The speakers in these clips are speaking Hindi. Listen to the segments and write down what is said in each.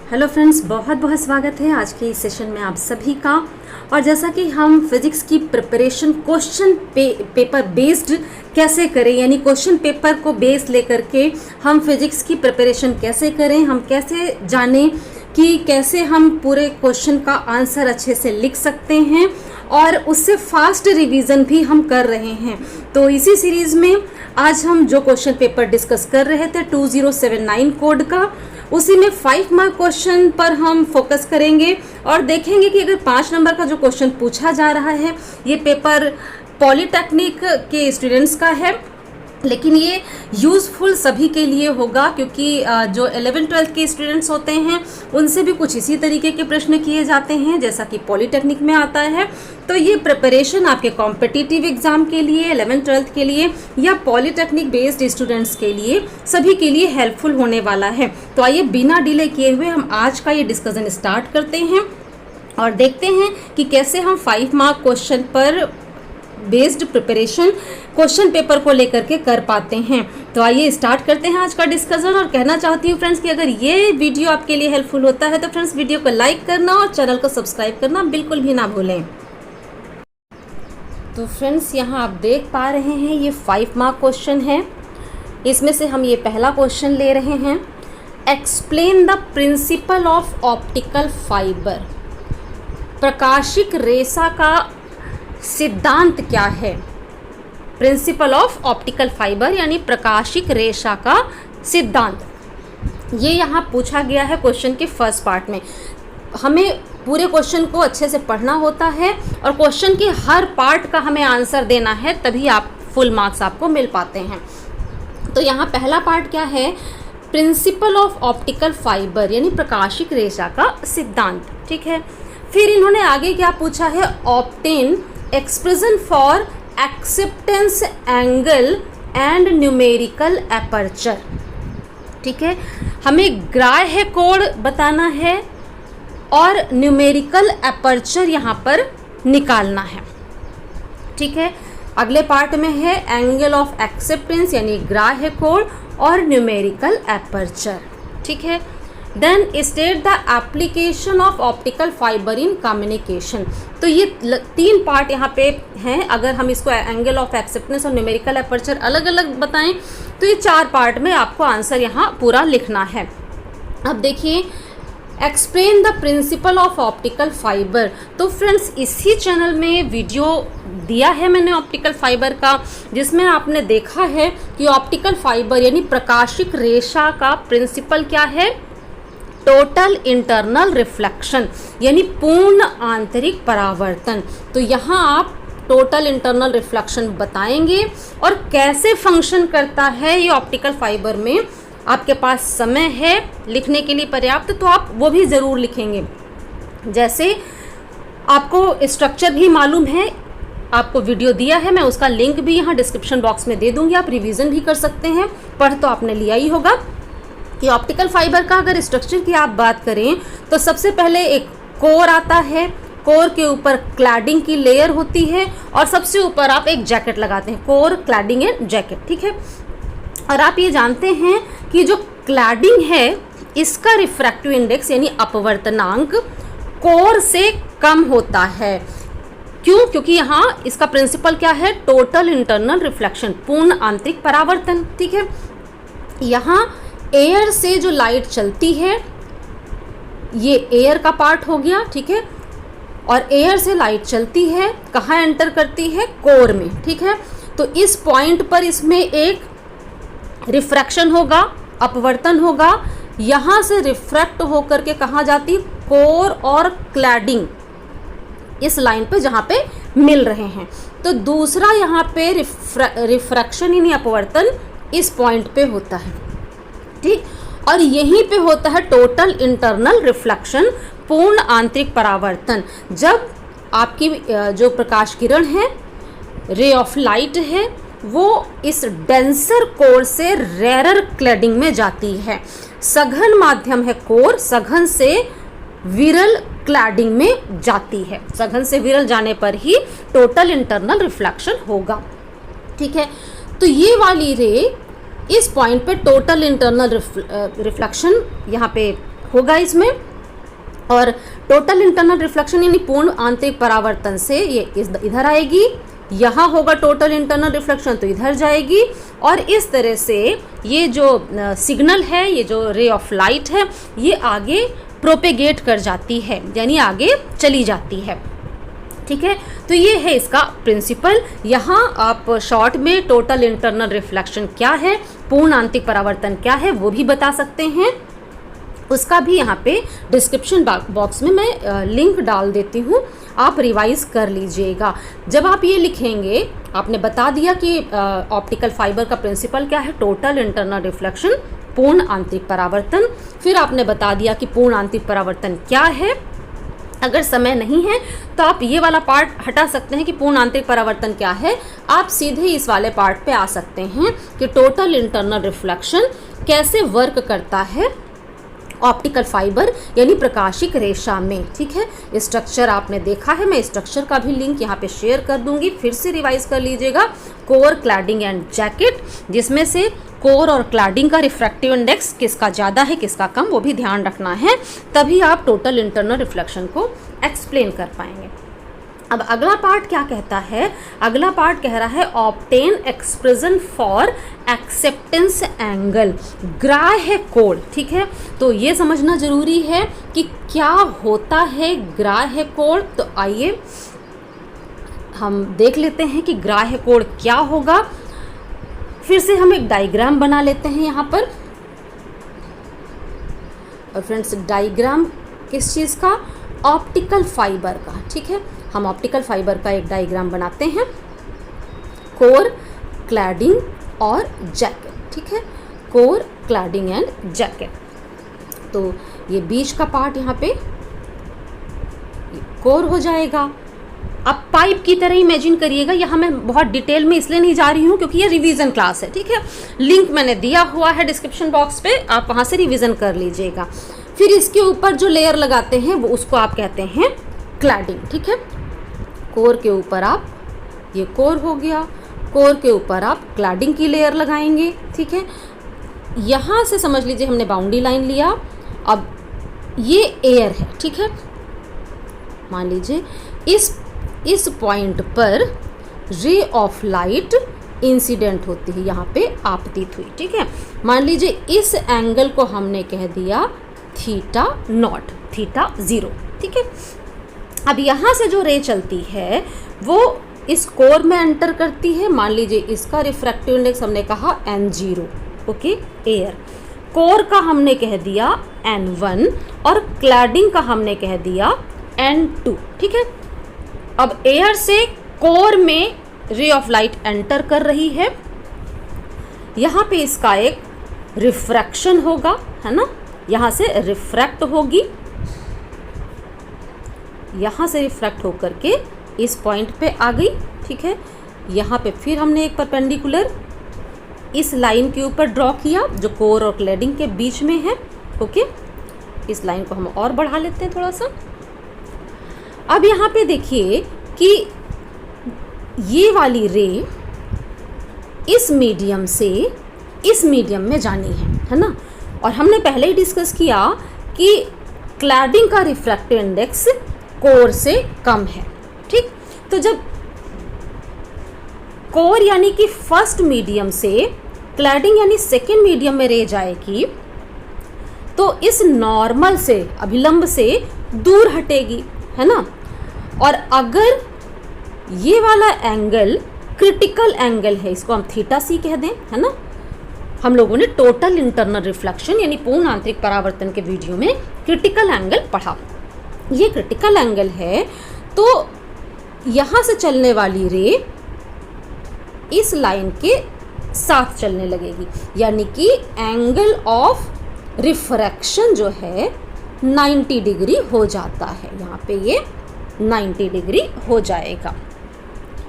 हेलो फ्रेंड्स, बहुत बहुत स्वागत है आज के इस सेशन में आप सभी का। और जैसा कि हम फिजिक्स की प्रिपरेशन क्वेश्चन पेपर बेस्ड कैसे करें, यानी क्वेश्चन पेपर को बेस लेकर के हम फिजिक्स की प्रिपरेशन कैसे करें, हम कैसे जानें कि कैसे हम पूरे क्वेश्चन का आंसर अच्छे से लिख सकते हैं और उससे फास्ट रिवीजन भी हम कर रहे हैं। तो इसी सीरीज़ में आज हम जो क्वेश्चन पेपर डिस्कस कर रहे थे 2079 कोड का, उसी में 5 मार्क क्वेश्चन पर हम फोकस करेंगे और देखेंगे कि अगर 5 नंबर का जो क्वेश्चन पूछा जा रहा है ये पेपर पॉलीटेक्निक के स्टूडेंट्स का है, लेकिन ये यूज़फुल सभी के लिए होगा क्योंकि जो 11-12 के स्टूडेंट्स होते हैं उनसे भी कुछ इसी तरीके के प्रश्न किए जाते हैं जैसा कि पॉलीटेक्निक में आता है। तो ये प्रिपरेशन आपके कॉम्पिटिटिव एग्जाम के लिए, 11-12 के लिए या पॉलीटेक्निक बेस्ड स्टूडेंट्स के लिए, सभी के लिए हेल्पफुल होने वाला है। तो आइए बिना डिले किए हुए हम आज का ये डिस्कशन स्टार्ट करते हैं और देखते हैं कि कैसे हम 5 मार्क क्वेश्चन पर बेस्ड प्रिपरेशन क्वेश्चन पेपर को लेकर के कर पाते हैं। तो आइए स्टार्ट करते हैं आज का डिस्कशन। और कहना चाहती हूँ फ्रेंड्स कि अगर ये वीडियो आपके लिए हेल्पफुल होता है तो फ्रेंड्स वीडियो को लाइक करना और चैनल को सब्सक्राइब करना बिल्कुल भी ना भूलें। तो फ्रेंड्स यहाँ आप देख पा रहे हैं ये 5 मार्क क्वेश्चन है। इसमें से हम ये पहला क्वेश्चन ले रहे हैं, explain the principle of optical fibre. प्रकाशिक रेशा का सिद्धांत क्या है? प्रिंसिपल ऑफ ऑप्टिकल फाइबर यानी प्रकाशिक रेशा का सिद्धांत, ये यहाँ पूछा गया है क्वेश्चन के फर्स्ट पार्ट में। हमें पूरे क्वेश्चन को अच्छे से पढ़ना होता है और क्वेश्चन के हर पार्ट का हमें आंसर देना है, तभी आप फुल मार्क्स आपको मिल पाते हैं। तो यहाँ पहला पार्ट क्या है, प्रिंसिपल ऑफ ऑप्टिकल फाइबर यानी प्रकाशिक रेशा का सिद्धांत। ठीक है, फिर इन्होंने आगे क्या पूछा है, obtain expression for acceptance angle and numerical aperture. ठीक है, हमें ग्राह्य कोण बताना है और न्यूमेरिकल एपर्चर यहाँ पर निकालना है। ठीक है, अगले पार्ट में है एंगल ऑफ एक्सेप्टेंस यानी ग्राह्य कोण और न्यूमेरिकल एपर्चर। ठीक है, then state the application of optical fibre in communication. तो ये 3 पार्ट यहाँ पे हैं। अगर हम इसको एंगल ऑफ एक्सेप्टेंस और न्यूमेरिकल एपर्चर अलग अलग बताएं तो ये 4 पार्ट में आपको आंसर यहाँ पूरा लिखना है। अब देखिए, explain the principle of optical fibre. तो फ्रेंड्स इसी चैनल में वीडियो दिया है मैंने ऑप्टिकल फाइबर का, जिसमें आपने देखा है कि ऑप्टिकल फाइबर यानी प्रकाशिक रेशा का प्रिंसिपल क्या है, टोटल इंटरनल रिफ्लेक्शन यानी पूर्ण आंतरिक परावर्तन। तो यहाँ आप टोटल इंटरनल रिफ्लेक्शन बताएंगे और कैसे फंक्शन करता है ये ऑप्टिकल फाइबर में। आपके पास समय है लिखने के लिए पर्याप्त, तो आप वो भी ज़रूर लिखेंगे। जैसे आपको स्ट्रक्चर भी मालूम है, आपको वीडियो दिया है, मैं उसका लिंक भी यहाँ डिस्क्रिप्शन बॉक्स में दे दूँगी, आप रिवीजन भी कर सकते हैं। पढ़ तो आपने लिया ही होगा कि ऑप्टिकल फाइबर का अगर स्ट्रक्चर की आप बात करें तो सबसे पहले एक कोर आता है, कोर के ऊपर क्लैडिंग की लेयर होती है और सबसे ऊपर आप एक जैकेट लगाते हैं, कोर क्लैडिंग एंड जैकेट। ठीक है, और आप ये जानते हैं कि जो क्लैडिंग है इसका रिफ्रैक्टिव इंडेक्स यानी अपवर्तनांक कोर से कम होता है। क्यों? क्योंकि यहाँ इसका प्रिंसिपल क्या है, टोटल इंटरनल रिफ्लेक्शन, पूर्ण आंतरिक परावर्तन। ठीक है, यहाँ एयर से जो लाइट चलती है ये एयर का पार्ट हो गया। ठीक है, और एयर से लाइट चलती है, कहाँ एंटर करती है, कोर में। ठीक है, तो इस पॉइंट पर इसमें एक रिफ्रैक्शन होगा, अपवर्तन होगा, यहाँ से रिफ्रैक्ट होकर के कहाँ जाती, कोर और क्लैडिंग इस लाइन पे जहाँ पे मिल रहे हैं। तो दूसरा यहाँ पे रिफ्रैक्शन यानी अपवर्तन इस पॉइंट पे होता है। ठीक, और यहीं पे होता है टोटल इंटरनल रिफ्लेक्शन, पूर्ण आंतरिक परावर्तन। जब आपकी जो प्रकाश किरण है, रे ऑफ लाइट है, वो इस डेंसर कोर से रेरर क्लैडिंग में जाती है। सघन माध्यम है कोर, सघन से विरल क्लैडिंग में जाती है। सघन से विरल जाने पर ही टोटल इंटरनल रिफ्लेक्शन होगा। ठीक है, तो ये वाली रे इस पॉइंट पे टोटल इंटरनल रिफ्लेक्शन यहाँ पे होगा इसमें। और टोटल इंटरनल रिफ्लेक्शन यानी पूर्ण आंतरिक परावर्तन से ये इधर आएगी, यहाँ होगा टोटल इंटरनल रिफ्लेक्शन तो इधर जाएगी, और इस तरह से ये जो सिग्नल है, ये जो रे ऑफ लाइट है, ये आगे प्रोपेगेट कर जाती है, यानी आगे चली जाती है। ठीक है, तो ये है इसका प्रिंसिपल। यहाँ आप शॉर्ट में टोटल इंटरनल रिफ्लेक्शन क्या है, पूर्ण आंतरिक परावर्तन क्या है, वो भी बता सकते हैं। उसका भी यहाँ पे डिस्क्रिप्शन बॉक्स में मैं लिंक डाल देती हूँ, आप रिवाइज कर लीजिएगा। जब आप ये लिखेंगे, आपने बता दिया कि ऑप्टिकल फाइबर का प्रिंसिपल क्या है, टोटल इंटरनल रिफ्लेक्शन, पूर्ण आंतरिक परावर्तन। फिर आपने बता दिया कि पूर्ण आंतरिक परावर्तन क्या है। अगर समय नहीं है तो आप ये वाला पार्ट हटा सकते हैं कि पूर्ण आंतरिक परावर्तन क्या है, आप सीधे इस वाले पार्ट पे आ सकते हैं कि टोटल इंटरनल रिफ्लेक्शन कैसे वर्क करता है ऑप्टिकल फाइबर यानी प्रकाशिक रेशा में। ठीक है, स्ट्रक्चर आपने देखा है, मैं स्ट्रक्चर का भी लिंक यहाँ पे शेयर कर दूंगी, फिर से रिवाइज कर लीजिएगा। कोर, क्लैडिंग एंड जैकेट, जिसमें से कोर और क्लैडिंग का रिफ्रैक्टिव इंडेक्स किसका ज़्यादा है किसका कम, वो भी ध्यान रखना है, तभी आप टोटल इंटरनल रिफ्लेक्शन को एक्सप्लेन कर पाएंगे। अब अगला पार्ट क्या कहता है, अगला पार्ट कह रहा है obtain expression for acceptance angle ग्राह्य कोण। ठीक है, तो ये समझना जरूरी है कि क्या होता है ग्राह्य कोण। तो आइए हम देख लेते हैं कि ग्राह्य कोण क्या होगा। फिर से हम एक डायग्राम बना लेते हैं यहाँ पर। और फ्रेंड्स, डायग्राम किस चीज़ का, ऑप्टिकल फाइबर का। ठीक है, हम ऑप्टिकल फाइबर का एक डायग्राम बनाते हैं, कोर, क्लैडिंग और जैकेट। ठीक है, कोर, क्लैडिंग एंड जैकेट। तो ये बीच का पार्ट यहाँ पे कोर हो जाएगा। अब पाइप की तरह इमेजिन करिएगा, यहाँ मैं बहुत डिटेल में इसलिए नहीं जा रही हूँ क्योंकि ये रिवीजन क्लास है। ठीक है, लिंक मैंने दिया हुआ है डिस्क्रिप्शन बॉक्स पे, आप वहाँ से रिवीजन कर लीजिएगा। फिर इसके ऊपर जो लेयर लगाते हैं वो उसको आप कहते हैं क्लैडिंग। ठीक है, कोर के ऊपर आप, ये कोर हो गया, कोर के ऊपर आप क्लैडिंग की लेयर लगाएंगे। ठीक है, यहाँ से समझ लीजिए हमने बाउंड्री लाइन लिया। अब ये एयर है। ठीक है, मान लीजिए इस पॉइंट पर रे ऑफ लाइट इंसिडेंट होती है, यहाँ पे आपतित हुई। ठीक है, मान लीजिए इस एंगल को हमने कह दिया थीटा नॉट, थीटा 0। ठीक है, अब यहाँ से जो रे चलती है वो इस कोर में एंटर करती है। मान लीजिए इसका रिफ्रैक्टिव इंडेक्स हमने कहा n0, ओके, एयर। कोर का हमने कह दिया n1 और क्लैडिंग का हमने कह दिया n2। ठीक है, अब एयर से कोर में रे ऑफ लाइट एंटर कर रही है, यहाँ पे इसका एक रिफ्रैक्शन होगा, है ना, यहाँ से रिफ्रैक्ट होगी, यहाँ से रिफ्रैक्ट होकर के इस पॉइंट पे आ गई। ठीक है, यहाँ पे फिर हमने एक परपेंडिकुलर इस लाइन के ऊपर ड्रॉ किया जो कोर और क्लैडिंग के बीच में है। ओके, इस लाइन को हम और बढ़ा लेते हैं थोड़ा सा। अब यहाँ पे देखिए कि ये वाली रे इस मीडियम से इस मीडियम में जानी है ना, और हमने पहले ही डिस्कस किया कि क्लैडिंग का रिफ्रैक्टिव इंडेक्स कोर से कम है। ठीक, तो जब कोर यानी कि फर्स्ट मीडियम से क्लैडिंग यानी सेकेंड मीडियम में रे जाएगी तो इस नॉर्मल से, अभिलंब से दूर हटेगी, है ना। और अगर ये वाला एंगल क्रिटिकल एंगल है, इसको हम थीटा सी कह दें, है ना। हम लोगों ने टोटल इंटरनल रिफ्लेक्शन यानी पूर्ण आंतरिक परावर्तन के वीडियो में क्रिटिकल एंगल पढ़ा। ये क्रिटिकल एंगल है तो यहाँ से चलने वाली रे इस लाइन के साथ चलने लगेगी, यानी कि एंगल ऑफ रिफ्रैक्शन जो है 90 डिग्री हो जाता है। यहाँ पे ये 90 डिग्री हो जाएगा।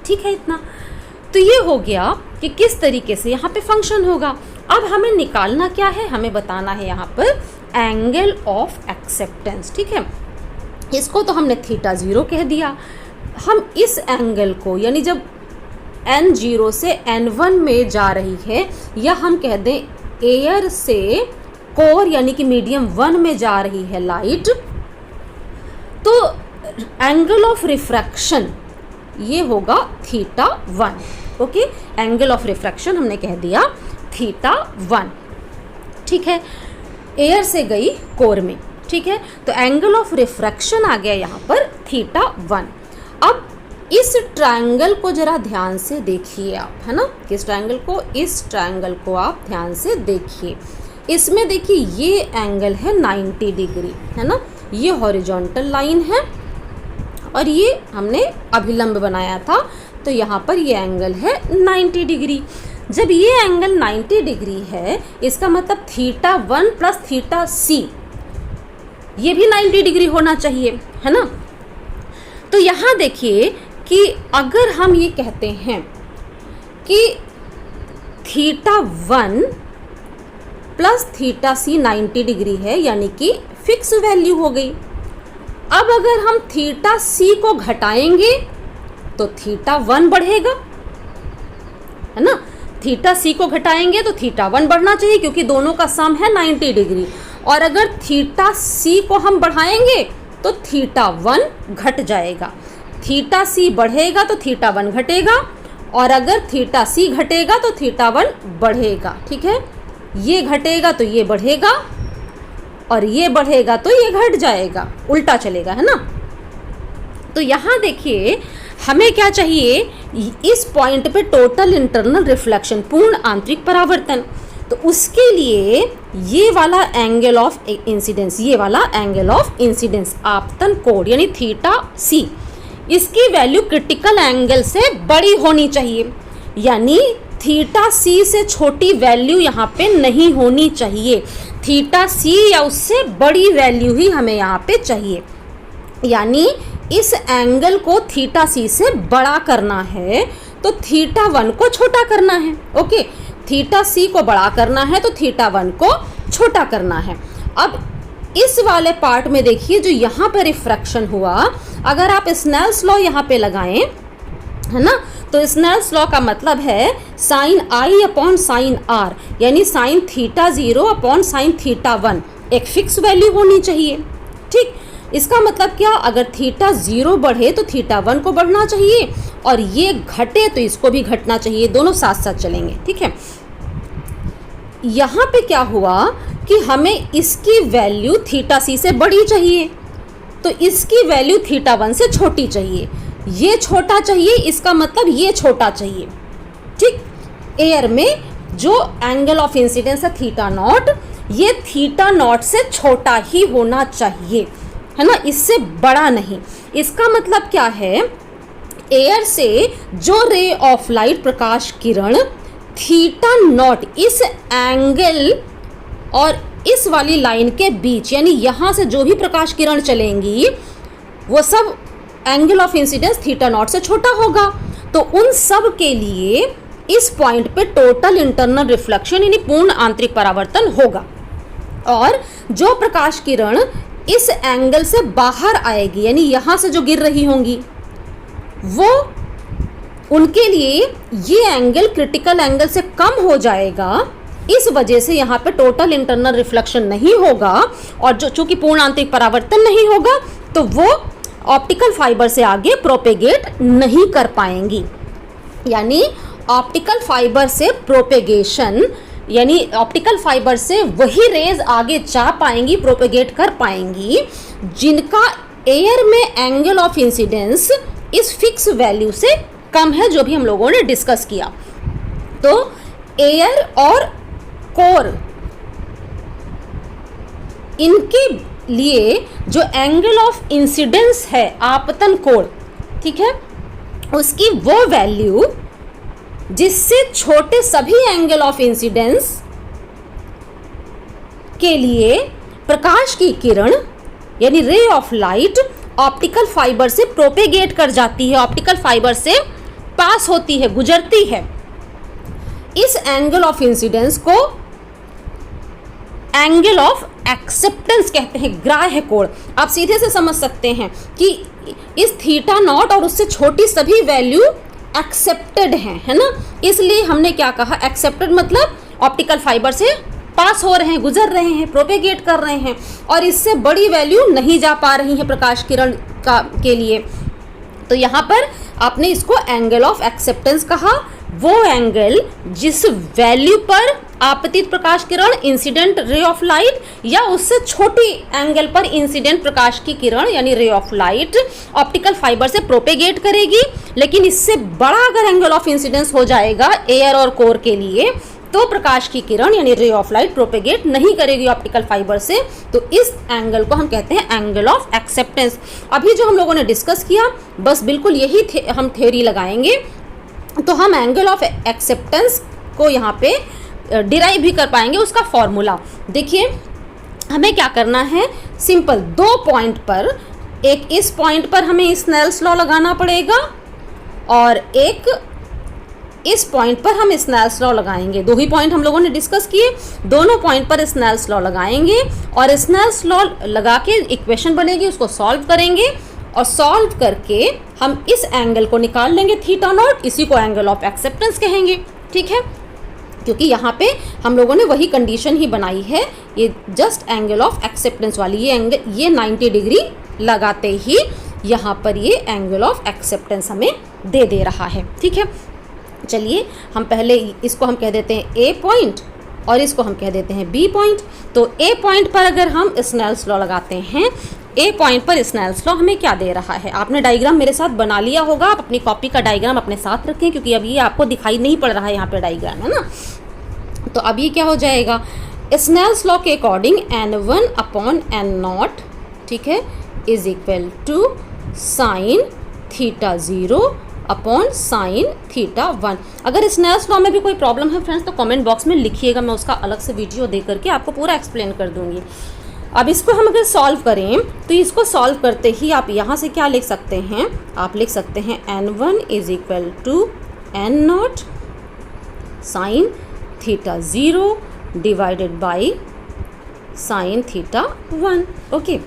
ठीक है, इतना तो ये हो गया कि किस तरीके से यहाँ पे फंक्शन होगा। अब हमें निकालना क्या है, हमें बताना है यहाँ पर एंगल ऑफ एक्सेप्टेंस। ठीक है, इसको तो हमने थीटा 0 कह दिया। हम इस एंगल को यानी जब n0 से n1 में जा रही है, या हम कह दें एयर से कोर यानी कि मीडियम 1 में जा रही है लाइट, तो एंगल ऑफ रिफ्रैक्शन ये होगा θ1। ओके, एंगल ऑफ रिफ्रैक्शन हमने कह दिया θ1। ठीक है, एयर से गई कोर में। ठीक है, तो एंगल ऑफ रिफ्रैक्शन आ गया यहाँ पर θ1। अब इस ट्रायंगल को जरा ध्यान से देखिए आप, है ना, किस ट्रायंगल को, इस ट्रायंगल को आप ध्यान से देखिए। इसमें देखिए ये एंगल है 90 डिग्री, है ना, ये हॉरिजॉन्टल लाइन है और ये हमने अभिलंब बनाया था, तो यहाँ पर ये एंगल है 90 डिग्री। जब ये एंगल 90 डिग्री है, इसका मतलब θ1 प्लस θc ये भी 90 डिग्री होना चाहिए, है ना। तो यहाँ देखिए कि अगर हम ये कहते हैं कि θ1 प्लस θc 90 डिग्री है, यानी कि फिक्स वैल्यू हो गई। अब अगर हम θc को घटाएंगे तो θ1 बढ़ेगा, है ना। θc को घटाएंगे तो θ1 बढ़ना चाहिए, क्योंकि दोनों का सम है 90 डिग्री। और अगर θc को हम बढ़ाएंगे तो θ1 घट जाएगा। θc बढ़ेगा तो θ1 घटेगा, और अगर θc घटेगा तो θ1 बढ़ेगा। ठीक है, ये घटेगा तो ये बढ़ेगा, और ये बढ़ेगा तो ये घट जाएगा, उल्टा चलेगा, है ना। तो यहाँ देखिए हमें क्या चाहिए, इस पॉइंट पे टोटल इंटरनल रिफ्लेक्शन, पूर्ण आंतरिक परावर्तन। तो उसके लिए ये वाला एंगल ऑफ इंसिडेंस, ये वाला एंगल ऑफ इंसिडेंस आपतन कोण यानी θc, इसकी वैल्यू क्रिटिकल एंगल से बड़ी होनी चाहिए, यानी θc से छोटी वैल्यू यहाँ पे नहीं होनी चाहिए। θc या उससे बड़ी वैल्यू ही हमें यहाँ पे चाहिए, यानी इस एंगल को θc से बड़ा करना है तो θ1 को छोटा करना है। ओके, θc को बड़ा करना है तो θ1 को छोटा करना है। अब इस वाले पार्ट में देखिए जो यहाँ पे रिफ्रैक्शन हुआ, अगर आप स्नेल्स लॉ यहाँ पे लगाएं, है ना, तो स्नेल्स लॉ का मतलब है sine i upon sine r, यानी साइन θ0 अपॉन साइन θ1 एक फिक्स वैल्यू होनी चाहिए। ठीक, इसका मतलब क्या, अगर θ0 बढ़े तो θ1 को बढ़ना चाहिए, और ये घटे तो इसको भी घटना चाहिए, दोनों साथ साथ चलेंगे। ठीक है, यहाँ पे क्या हुआ कि हमें इसकी वैल्यू θc से बड़ी चाहिए, तो इसकी वैल्यू θ1 से छोटी चाहिए। ये छोटा चाहिए, इसका मतलब ये छोटा चाहिए। ठीक, एयर में जो एंगल ऑफ इंसिडेंस है θ0, ये θ0 से छोटा ही होना चाहिए, है ना, इससे बड़ा नहीं। इसका मतलब क्या है, एयर से जो रे ऑफ लाइट, प्रकाश किरण θ0 इस एंगल और इस वाली लाइन के बीच, यानी यहाँ से जो भी प्रकाश किरण चलेंगी वो सब एंगल ऑफ इंसिडेंस θ0 से छोटा होगा। तो उन सब के लिए इस पॉइंट पे टोटल इंटरनल रिफ्लेक्शन यानी पूर्ण आंतरिक परावर्तन होगा, और जो प्रकाश किरण इस एंगल से बाहर आएगी, यानी यहाँ से जो गिर रही होंगी, वो उनके लिए ये एंगल क्रिटिकल एंगल से कम हो जाएगा। इस वजह से यहाँ पे टोटल इंटरनल रिफ्लेक्शन नहीं होगा, और जो चूंकि पूर्ण आंतरिक परावर्तन नहीं होगा तो वो ऑप्टिकल फाइबर से आगे प्रोपेगेट नहीं कर पाएंगी। यानी ऑप्टिकल फाइबर से प्रोपेगेशन, यानी ऑप्टिकल फाइबर से वही रेज आगे जा पाएंगी, प्रोपेगेट कर पाएंगी, जिनका एयर में एंगल ऑफ इंसिडेंस इस फिक्स वैल्यू से कम है, जो भी हम लोगों ने डिस्कस किया। तो एयर और कोर, इनके लिए जो एंगल ऑफ इंसिडेंस है आपतन कोण, ठीक है, उसकी वो वैल्यू जिससे छोटे सभी एंगल ऑफ इंसिडेंस के लिए प्रकाश की किरण यानी ray of light optical fibre से प्रोपेगेट कर जाती है, ऑप्टिकल फाइबर से पास होती है, गुजरती है। इस एंगल ऑफ इंसिडेंस को एंगल ऑफ एक्सेप्टेंस कहते हैं, ग्राह्य कोण। आप सीधे से समझ सकते हैं कि इस θ0 और उससे छोटी सभी वैल्यू एक्सेप्टेड हैं, है ना। इसलिए हमने क्या कहा, एक्सेप्टेड मतलब ऑप्टिकल फाइबर से पास हो रहे हैं, गुजर रहे हैं, प्रोपेगेट कर रहे हैं और इससे बड़ी वैल्यू नहीं जा पा रही है प्रकाश किरण के लिए, तो यहाँ पर आपने इसको एंगल ऑफ एक्सेप्टेंस कहा। वो एंगल जिस वैल्यू पर आपतित प्रकाश किरण, इंसिडेंट रे ऑफ लाइट, या उससे छोटी एंगल पर इंसिडेंट प्रकाश की किरण यानी ray of light optical fibre से प्रोपेगेट करेगी, लेकिन इससे बड़ा अगर एंगल ऑफ इंसिडेंस हो जाएगा एयर और कोर के लिए, तो प्रकाश की किरण यानी रे ऑफ लाइट प्रोपेगेट नहीं करेगी ऑप्टिकल फाइबर से। तो इस एंगल को हम कहते हैं एंगल ऑफ एक्सेप्टेंस। अभी जो हम लोगों ने डिस्कस किया बस बिल्कुल यही हम थ्योरी लगाएंगे, तो हम एंगल ऑफ एक्सेप्टेंस को यहाँ पे डिराइव भी कर पाएंगे। उसका फॉर्मूला देखिए, हमें क्या करना है, सिंपल 2 पॉइंट पर, एक इस पॉइंट पर हमें स्नेल्स लॉ लगाना पड़ेगा और एक इस पॉइंट पर हम स्नेल्स लॉ लगाएंगे। 2 ही पॉइंट हम लोगों ने डिस्कस किए, दोनों पॉइंट पर स्नेल्स लॉ लगाएंगे और स्नेल्स लॉ लगा के इक्वेशन बनेगी, उसको सॉल्व करेंगे और सॉल्व करके हम इस एंगल को निकाल लेंगे थीटा नॉट, इसी को एंगल ऑफ एक्सेप्टेंस कहेंगे। ठीक है, क्योंकि यहाँ पे हम लोगों ने वही कंडीशन ही बनाई है, ये जस्ट एंगल ऑफ एक्सेप्टेंस वाली, ये एंगल, ये 90 डिग्री लगाते ही यहाँ पर ये एंगल ऑफ एक्सेप्टेंस हमें दे रहा है। ठीक है, चलिए हम पहले इसको हम कह देते हैं ए पॉइंट और इसको हम कह देते हैं बी पॉइंट। तो ए पॉइंट पर अगर हम स्नेल्स लॉ लगाते हैं, ए पॉइंट पर स्नेल्स लॉ हमें क्या दे रहा है, आपने डायग्राम मेरे साथ बना लिया होगा, आप अपनी कॉपी का डायग्राम अपने साथ रखें क्योंकि अभी ये आपको दिखाई नहीं पड़ रहा है यहाँ पे डायग्राम, है ना। तो अब ये क्या हो जाएगा, स्नेल्स लॉ के अकॉर्डिंग n1 अपॉन n0, ठीक है, is equal to sine theta 0 upon sine theta 1। अगर स्नेल्स लॉ में भी कोई प्रॉब्लम है फ्रेंड्स तो कमेंट बॉक्स में लिखिएगा, मैं उसका अलग से वीडियो दे करके आपको पूरा एक्सप्लेन कर दूंगी। अब इसको हम अगर सॉल्व करें तो इसको सॉल्व करते ही आप यहाँ से क्या लिख सकते हैं, आप लिख सकते हैं n1 is equal to n0 sine theta 0 divided by sine theta 1। Okay,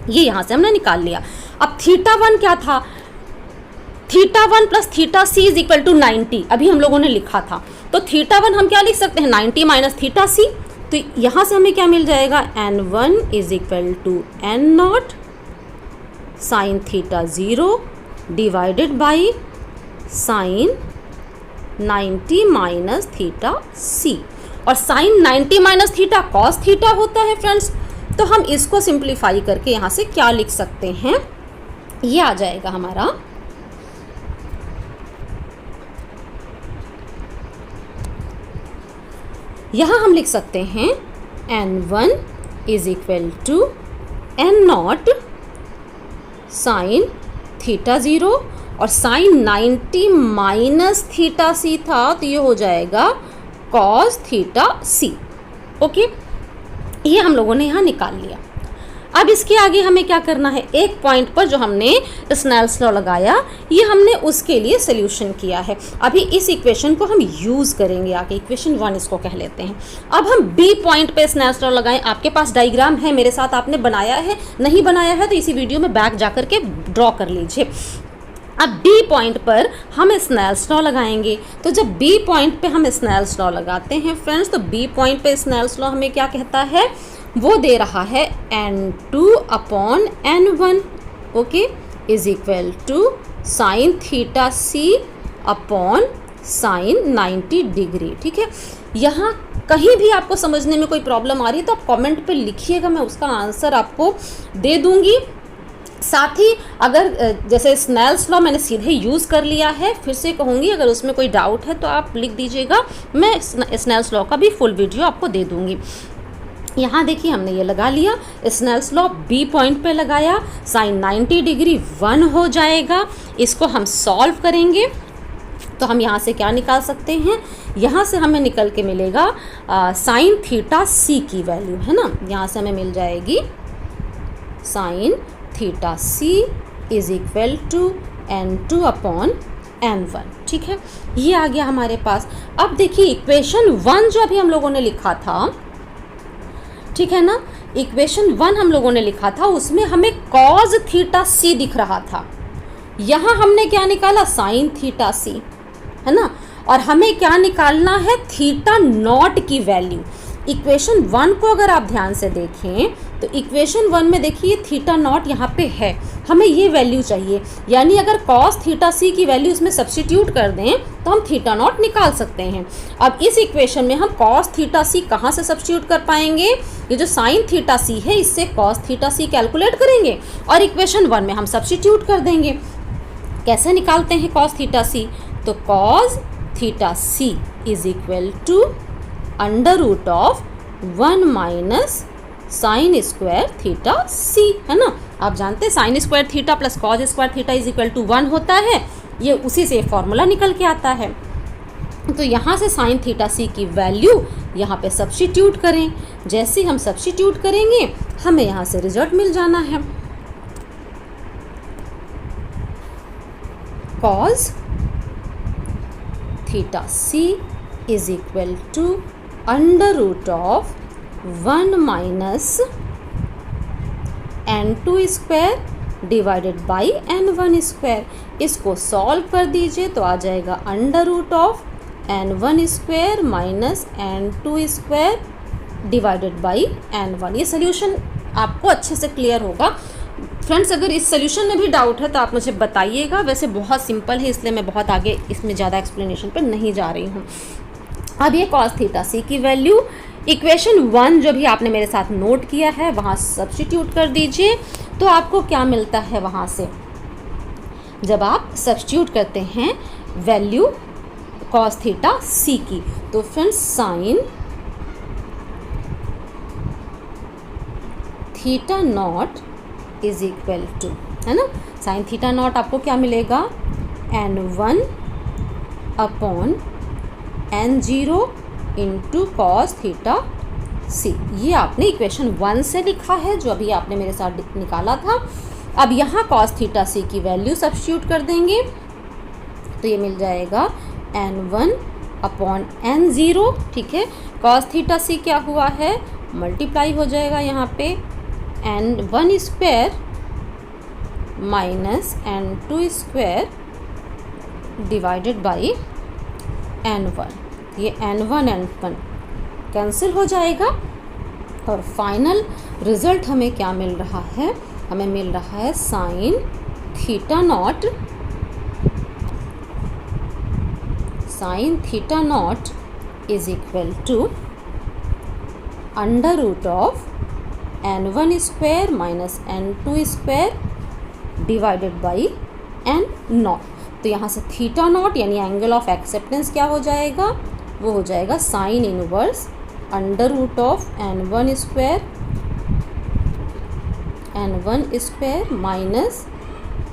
ये यहाँ से हमने निकाल लिया। अब थीटा 1 क्या था, theta 1 plus theta C is equal to 90, अभी हम लोगों ने लिखा था। तो थीटा 1 हम क्या लिख सकते हैं, 90 माइनस थीटा सी। तो यहाँ से हमें क्या मिल जाएगा, n1 is equal to n0 sine theta 0 divided by sine 90 minus theta C. और sine 90 minus theta cos theta होता है फ्रेंड्स। तो हम इसको सिंप्लीफाई करके यहाँ से क्या लिख सकते हैं, ये आ जाएगा हमारा यहाँ हम लिख सकते हैं n1 is equal to n0 sine theta 0 और साइन 90 माइनस थीटा सी था तो ये हो जाएगा कॉस थीटा सी। ओके, ये हम लोगों ने यहाँ निकाल लिया। अब इसके आगे हमें क्या करना है, एक पॉइंट पर जो हमने स्नेल्स लॉ लगाया ये हमने उसके लिए सोल्यूशन किया है। अभी इस इक्वेशन को हम यूज़ करेंगे आगे, इक्वेशन 1 इसको कह लेते हैं। अब हम बी पॉइंट पे स्नेल्स लॉ लगाएं। आपके पास डायग्राम है, मेरे साथ आपने बनाया है, नहीं बनाया है तो इसी वीडियो में बैक जा करके ड्रॉ कर लीजिए। अब बी पॉइंट पर हम स्नेल्स लॉ लगाएंगे। तो जब बी पॉइंट पे हम स्नेल्स लॉ लगाते हैं फ्रेंड्स, तो बी पॉइंट पे स्नेल्स लॉ हमें क्या कहता है, वो दे रहा है n2 upon n1, okay, is equal to sine theta C upon sine 90 degree. ठीक है, यहाँ कहीं भी आपको समझने में कोई प्रॉब्लम आ रही है तो आप कमेंट पे लिखिएगा, मैं उसका आंसर आपको दे दूंगी। साथ ही अगर जैसे स्नेल्स लॉ मैंने सीधे यूज़ कर लिया है, फिर से कहूँगी अगर उसमें कोई डाउट है तो आप लिख दीजिएगा, मैं स्नेल्स लॉ का भी फुल वीडियो आपको दे दूँगी। यहाँ देखिए हमने ये लगा लिया, स्नेल्स लॉ बी पॉइंट पे लगाया, साइन 90 डिग्री 1 हो जाएगा। इसको हम सॉल्व करेंगे तो हम यहाँ से क्या निकाल सकते हैं, यहाँ से हमें निकल के मिलेगा साइन थीटा सी की वैल्यू, है ना। यहाँ से हमें मिल जाएगी sine theta C is equal to n2 upon n1। ठीक है, ये आ गया हमारे पास। अब देखिए इक्वेशन 1 जो अभी हम लोगों ने लिखा था, ठीक है ना, इक्वेशन 1 हम लोगों ने लिखा था, उसमें हमें कॉज थीटा सी दिख रहा था। यहाँ हमने क्या निकाला, साइन थीटा सी, है ना। और हमें क्या निकालना है, थीटा नॉट की वैल्यू। इक्वेशन 1 को अगर आप ध्यान से देखें तो इक्वेशन 1 में देखिए थीटा नॉट यहाँ पे है, हमें ये वैल्यू चाहिए, यानी अगर कॉस थीटा सी की वैल्यू इसमें सब्स्टिट्यूट कर दें तो हम थीटा नॉट निकाल सकते हैं। अब इस इक्वेशन में हम कॉस थीटा सी कहाँ से सब्स्टिट्यूट कर पाएंगे, ये जो साइन थीटा सी है इससे कॉस थीटा सी कैलकुलेट करेंगे और इक्वेशन 1 में हम सब्स्टिट्यूट कर देंगे। कैसे निकालते हैं कॉस थीटा सी, तो cos theta C is equal to under root of 1 minus sine square theta C, है ना। आप जानते हैं sine square theta plus cos square theta is equal to 1 होता है, ये उसी से फॉर्मूला निकल के आता है। तो यहाँ से साइन थीटा सी की वैल्यू यहाँ पे सब्स्टिट्यूट करें, जैसे हम सब्स्टिट्यूट करेंगे हमें यहाँ से रिजल्ट मिल जाना है। Cos theta C is equal to under root of 1 minus n2 square divided by n1 square. इसको सॉल्व कर दीजिए तो आ जाएगा under root of n1 square minus n2 square divided by n1। ये सोल्यूशन आपको अच्छे से क्लियर होगा। फ्रेंड्स अगर इस सोल्यूशन में भी डाउट है तो आप मुझे बताइएगा, वैसे बहुत सिंपल है इसलिए मैं बहुत आगे इसमें ज़्यादा एक्सप्लेनेशन पर नहीं जा रही हूँ। अब ये कॉस थीटा सी की वैल्यू इक्वेशन 1 जो भी आपने मेरे साथ नोट किया है वहाँ सब्स्टिट्यूट कर दीजिए, तो आपको क्या मिलता है वहाँ से, जब आप सब्स्टिट्यूट करते हैं वैल्यू कॉस थीटा सी की, तो friends sine theta naught is equal to, है ना, साइन थीटा नॉट आपको क्या मिलेगा n1 upon n0 into cos theta C. ये आपने इक्वेशन 1 से लिखा है जो अभी आपने मेरे साथ निकाला था। अब यहाँ कॉस थीटा सी की वैल्यू सब्स्टिट्यूट कर देंगे तो ये मिल जाएगा n1 अपॉन n0, ठीक है। कॉस थीटा सी क्या हुआ है, मल्टीप्लाई हो जाएगा यहाँ पे n1 square minus n2 square divided by n1। ये n1 n1 कैंसिल हो जाएगा और फाइनल रिजल्ट हमें क्या मिल रहा है, हमें मिल रहा है sine theta naught is equal to under root of n1 square minus n2 square divided by n0। तो यहाँ से थीटा नॉट यानी एंगल ऑफ एक्सेप्टेंस क्या हो जाएगा, वो हो जाएगा sine inverse under root of n1 square minus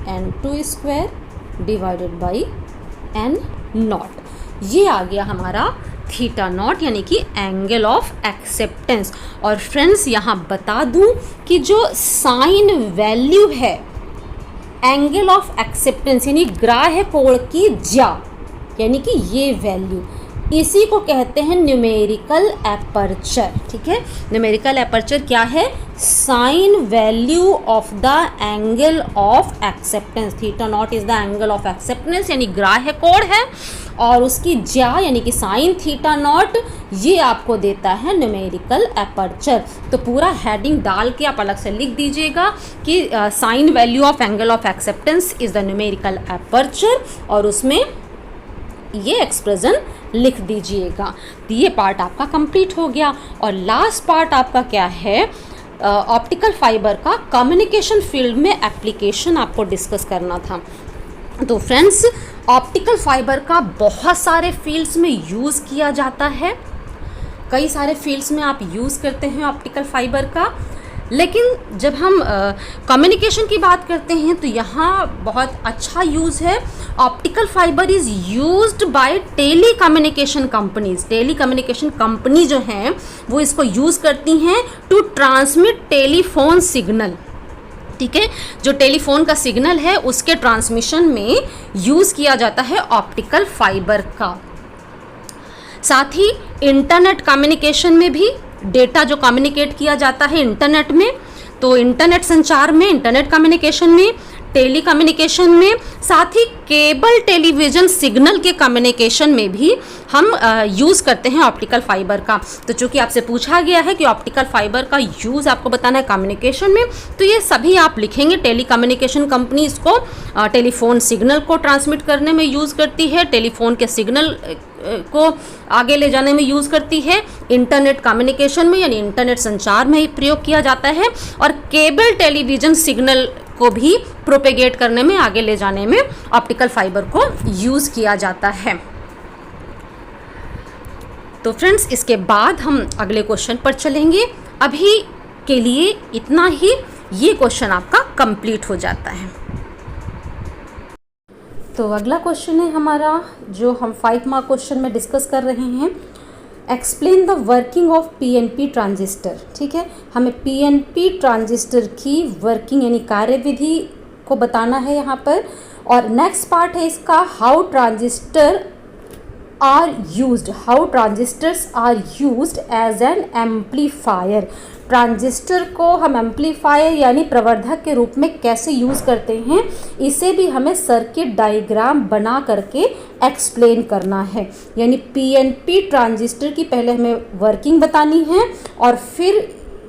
n2 square divided by n0। ये आ गया हमारा थीटा नॉट यानी कि एंगल ऑफ एक्सेप्टेंस। और फ्रेंड्स यहाँ बता दूं कि जो साइन वैल्यू है एंगल ऑफ एक्सेप्टेंस यानी ग्राह्य कोण की ज्या, यानी कि ये वैल्यू, इसी को कहते हैं न्यूमेरिकल एपर्चर, ठीक है। न्यूमेरिकल एपर्चर क्या है, sine value of the angle of acceptance. Theta naught is the angle of acceptance यानी ग्राह्य कोण है, और उसकी ज्या यानी कि साइन थीटा नॉट ये आपको देता है न्यूमेरिकल एपर्चर। तो पूरा हेडिंग डाल के आप अलग से लिख दीजिएगा कि sine value of angle of acceptance is the numerical aperture, और उसमें ये एक्सप्रेशन लिख दीजिएगा। तो ये पार्ट आपका कंप्लीट हो गया। और लास्ट पार्ट आपका क्या है, ऑप्टिकल फाइबर का कम्युनिकेशन फील्ड में एप्लीकेशन आपको डिस्कस करना था। तो फ्रेंड्स ऑप्टिकल फाइबर का बहुत सारे फील्ड्स में यूज़ किया जाता है, कई सारे फील्ड्स में आप यूज़ करते हैं ऑप्टिकल फाइबर का। लेकिन जब हम कम्युनिकेशन की बात करते हैं तो यहाँ बहुत अच्छा यूज़ है। Optical fibre is used by telecommunication companies. Telecommunication company जो हैं वो इसको यूज़ करती हैं टू ट्रांसमिट टेलीफोन सिग्नल, ठीक है। जो टेलीफोन का सिग्नल है उसके ट्रांसमिशन में यूज़ किया जाता है ऑप्टिकल फाइबर का। साथ ही इंटरनेट कम्युनिकेशन में भी डेटा जो कम्युनिकेट किया जाता है इंटरनेट में, तो इंटरनेट संचार में, इंटरनेट कम्युनिकेशन में टेली कम्युनिकेशन में, साथ ही केबल टेलीविज़न सिग्नल के कम्युनिकेशन में भी हम यूज़ करते हैं ऑप्टिकल फाइबर का। तो चूँकि आपसे पूछा गया है कि ऑप्टिकल फाइबर का यूज़ आपको बताना है कम्युनिकेशन में, तो ये सभी आप लिखेंगे। टेली कम्युनिकेशन कंपनी इसको टेलीफोन सिग्नल को ट्रांसमिट करने में यूज़ करती है, टेलीफोन के सिग्नल को आगे ले जाने में यूज़ करती है, इंटरनेट कम्युनिकेशन में यानी इंटरनेट संचार में प्रयोग किया जाता है, और केबल टेलीविज़न सिग्नल को भी प्रोपेगेट करने में, आगे ले जाने में ऑप्टिकल फाइबर को यूज़ किया जाता है। तो फ्रेंड्स, इसके बाद हम अगले क्वेश्चन पर चलेंगे। अभी के लिए इतना ही, ये क्वेश्चन आपका कंप्लीट हो जाता है। तो अगला क्वेश्चन है हमारा, जो हम 5 मार्क क्वेश्चन में डिस्कस कर रहे हैं, explain the working of PNP transistor. ठीक है, हमें पीएनपी ट्रांजिस्टर की वर्किंग यानी कार्यविधि को बताना है यहाँ पर। और नेक्स्ट पार्ट है इसका, how transistors are used as an amplifier. Transistor को हम एम्पलीफायर यानी प्रवर्धक के रूप में कैसे यूज़ करते हैं, इसे भी हमें सर्किट डायग्राम बना करके एक्सप्लेन करना है। यानी पीएनपी ट्रांजिस्टर की पहले हमें वर्किंग बतानी है, और फिर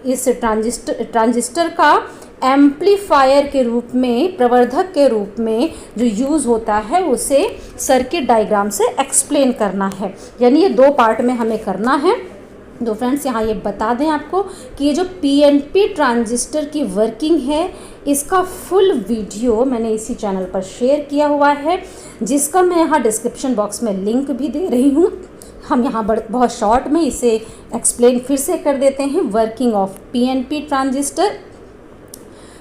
इस ट्रांजिस्टर का एम्पलीफायर के रूप में, प्रवर्धक के रूप में जो यूज़ होता है, उसे सर्किट डायग्राम से एक्सप्लेन करना है। यानी ये 2 पार्ट में हमें करना है। तो फ्रेंड्स, यहाँ ये बता दें आपको कि ये जो पीएनपी ट्रांजिस्टर की वर्किंग है, इसका फुल वीडियो मैंने इसी चैनल पर शेयर किया हुआ है, जिसका मैं यहाँ डिस्क्रिप्शन बॉक्स में लिंक भी दे रही हूँ। हम यहाँ बहुत शॉर्ट में इसे एक्सप्लेन फिर से कर देते हैं, वर्किंग ऑफ पीएनपी ट्रांजिस्टर।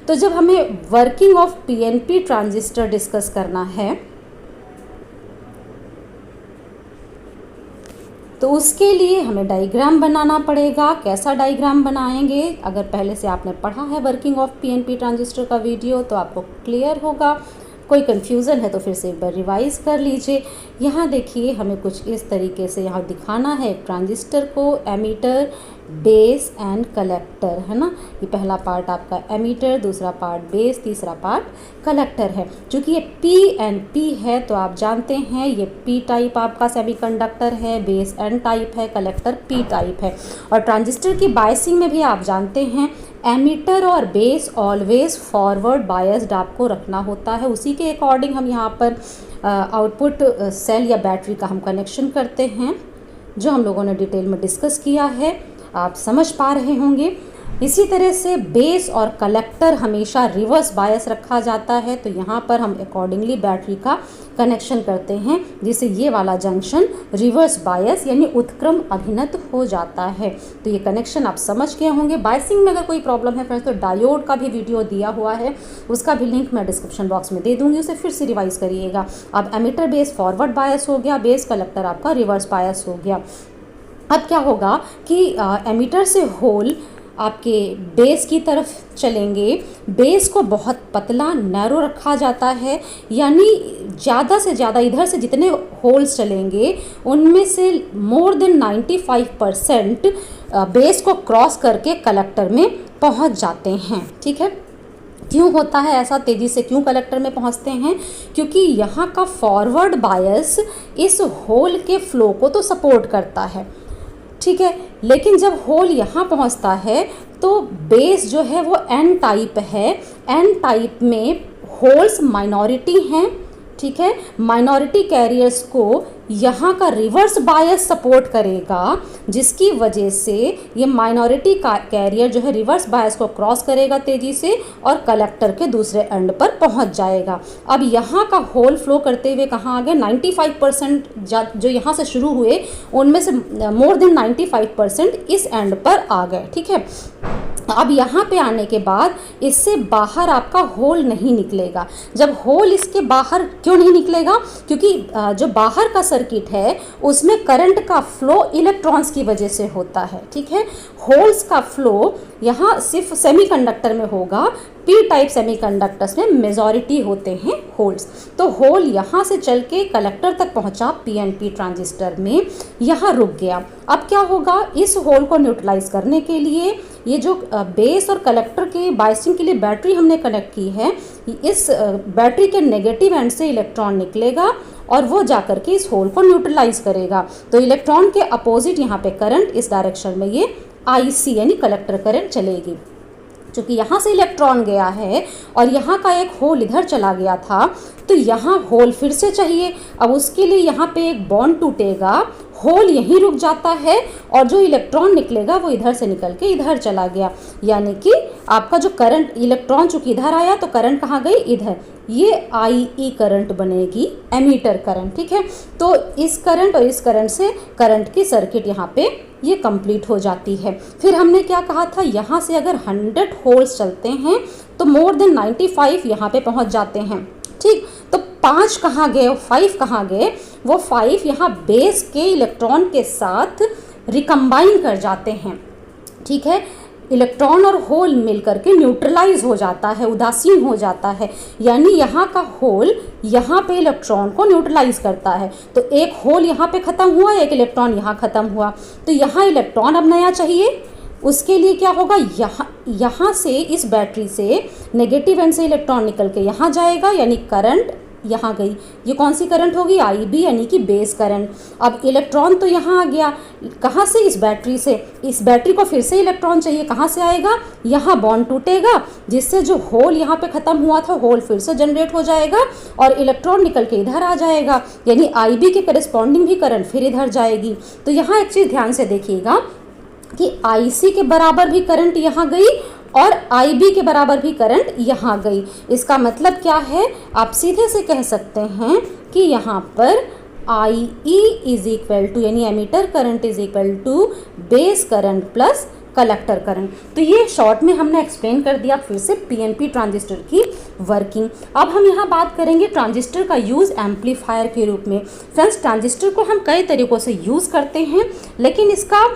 तो जब हमें working of PNP transistor discuss करना है, तो उसके लिए हमें डायग्राम बनाना पड़ेगा। कैसा डायग्राम बनाएंगे? अगर पहले से आपने पढ़ा है वर्किंग ऑफ पीएनपी ट्रांजिस्टर का वीडियो तो आपको क्लियर होगा। कोई कन्फ्यूज़न है तो फिर से एक बार रिवाइज़ कर लीजिए। यहाँ देखिए, हमें कुछ इस तरीके से यहाँ दिखाना है एक ट्रांजिस्टर को, एमीटर, बेस एंड कलेक्टर, है ना। ये पहला पार्ट आपका एमीटर, दूसरा पार्ट बेस, तीसरा पार्ट कलेक्टर है। चूँकि ये पी एंड पी है तो आप जानते हैं ये पी टाइप आपका सेमीकंडक्टर है, बेस एन टाइप है, कलेक्टर पी टाइप है। और ट्रांजिस्टर की बायसिंग में भी आप जानते हैं एमीटर और बेस ऑलवेज फॉरवर्ड बायस्ड आपको रखना होता है। उसी के अकॉर्डिंग हम यहाँ पर आउटपुट सेल या बैटरी का हम कनेक्शन करते हैं, जो हम लोगों ने डिटेल में डिस्कस किया है, आप समझ पा रहे होंगे। इसी तरह से बेस और कलेक्टर हमेशा रिवर्स बायस रखा जाता है, तो यहाँ पर हम अकॉर्डिंगली बैटरी का कनेक्शन करते हैं, जिससे ये वाला जंक्शन रिवर्स बायस यानी उत्क्रम अभिनत हो जाता है। तो ये कनेक्शन आप समझ गए होंगे। बायसिंग में अगर कोई प्रॉब्लम है फ्रेंड्स, तो डायोड का भी वीडियो दिया हुआ है, उसका भी लिंक मैं डिस्क्रिप्शन बॉक्स में दे दूँगी, उसे फिर से रिवाइज़ करिएगा। अब एमीटर बेस फॉरवर्ड बायस हो गया, बेस कलेक्टर आपका रिवर्स बायस हो गया। अब क्या होगा कि एमीटर से होल आपके बेस की तरफ चलेंगे। बेस को बहुत पतला नैरो रखा जाता है, यानी ज़्यादा से ज़्यादा इधर से जितने होल्स चलेंगे उनमें से मोर देन 95% बेस को क्रॉस करके कलेक्टर में पहुंच जाते हैं। ठीक है, क्यों होता है ऐसा, तेज़ी से क्यों कलेक्टर में पहुंचते हैं? क्योंकि यहाँ का फॉरवर्ड बायस इस होल के फ्लो को तो सपोर्ट करता है, ठीक है, लेकिन जब होल यहाँ पहुँचता है तो बेस जो है वो एन टाइप है। एन टाइप में होल्स माइनॉरिटी हैं, ठीक है। माइनॉरिटी कैरियर्स को यहाँ का रिवर्स बायस सपोर्ट करेगा, जिसकी वजह से ये माइनॉरिटी कैरियर जो है रिवर्स बायस को क्रॉस करेगा तेज़ी से और कलेक्टर के दूसरे एंड पर पहुँच जाएगा। अब यहाँ का होल फ्लो करते हुए कहाँ आ गए? 95% जो यहाँ से शुरू हुए उनमें से मोर देन 95% इस एंड पर आ गए, ठीक है। अब यहाँ पे आने के बाद इससे बाहर आपका होल नहीं निकलेगा। जब होल इसके बाहर क्यों नहीं निकलेगा? क्योंकि जो बाहर का सर्किट है उसमें करंट का फ्लो इलेक्ट्रॉन्स की वजह से होता है, ठीक है। होल्स का फ्लो यहाँ सिर्फ सेमीकंडक्टर में होगा। पी टाइप सेमीकंडक्टर्स में मेजॉरिटी होते हैं होल्स। तो होल यहाँ से चल के कलेक्टर तक पहुँचा पीएनपी ट्रांजिस्टर में, यहाँ रुक गया। अब क्या होगा? इस होल को न्यूट्रलाइज करने के लिए ये जो बेस और कलेक्टर के बायसिंग के लिए बैटरी हमने कनेक्ट की है, इस बैटरी के नेगेटिव एंड से इलेक्ट्रॉन निकलेगा और वो जाकर के इस होल को न्यूट्रलाइज करेगा। तो इलेक्ट्रॉन के अपोजिट यहाँ पे करंट इस डायरेक्शन में ये IC यानी कलेक्टर करंट चलेगी। क्योंकि यहाँ से इलेक्ट्रॉन गया है और यहाँ का एक होल इधर चला गया था, तो यहाँ होल फिर से चाहिए। अब उसके लिए यहाँ पे एक बॉन्ड टूटेगा, होल यहीं रुक जाता है और जो इलेक्ट्रॉन निकलेगा वो इधर से निकल के इधर चला गया। यानी कि आपका जो करंट, इलेक्ट्रॉन चूँकि इधर आया तो करंट कहाँ गई, इधर। ये IE करंट बनेगी, एमीटर करंट, ठीक है। तो इस करंट और इस करंट से करंट की सर्किट यहाँ पे ये कंप्लीट हो जाती है। फिर हमने क्या कहा था, यहाँ से अगर 100 होल्स चलते हैं तो मोर देन 95 यहाँ पे पहुँच जाते हैं, ठीक। तो 5 कहाँ गए, 5 कहाँ गए, वो 5 यहाँ बेस के इलेक्ट्रॉन के साथ रिकम्बाइन कर जाते हैं, ठीक है। इलेक्ट्रॉन और होल मिलकर के न्यूट्रलाइज हो जाता है, उदासीन हो जाता है। यानी यहाँ का होल यहाँ पे इलेक्ट्रॉन को न्यूट्रलाइज करता है। तो एक होल यहाँ पे ख़त्म हुआ, एक इलेक्ट्रॉन यहाँ ख़त्म हुआ, तो यहाँ इलेक्ट्रॉन अब नया चाहिए। उसके लिए क्या होगा, यहाँ से इस बैटरी से नेगेटिव एंड से इलेक्ट्रॉन निकल के यहाँ जाएगा, यानी करंट यहाँ गई। ये कौन सी करंट होगी, IB यानी कि बेस करंट। अब इलेक्ट्रॉन तो यहाँ आ गया, कहाँ से, इस बैटरी से। इस बैटरी को फिर से इलेक्ट्रॉन चाहिए, कहाँ से आएगा, यहाँ बॉन्ड टूटेगा, जिससे जो होल यहाँ पे ख़त्म हुआ था होल फिर से जनरेट हो जाएगा और इलेक्ट्रॉन निकल के इधर आ जाएगा, यानी IB के करस्पॉन्डिंग भी करंट फिर इधर जाएगी। तो यहाँ एक चीज़ ध्यान से देखिएगा कि IC के बराबर भी करंट यहाँ गई और IB के बराबर भी करंट यहाँ गई। इसका मतलब क्या है, आप सीधे से कह सकते हैं कि यहाँ पर IE इज इक्वल टू, यानी emitter current is equal to base current plus collector current. तो ये शॉर्ट में हमने एक्सप्लेन कर दिया फिर से PNP ट्रांजिस्टर की वर्किंग। अब हम यहाँ बात करेंगे ट्रांजिस्टर का यूज़ एम्पलीफायर के रूप में। फ्रेंड्स, ट्रांजिस्टर को हम कई तरीक़ों से यूज़ करते हैं, लेकिन इसका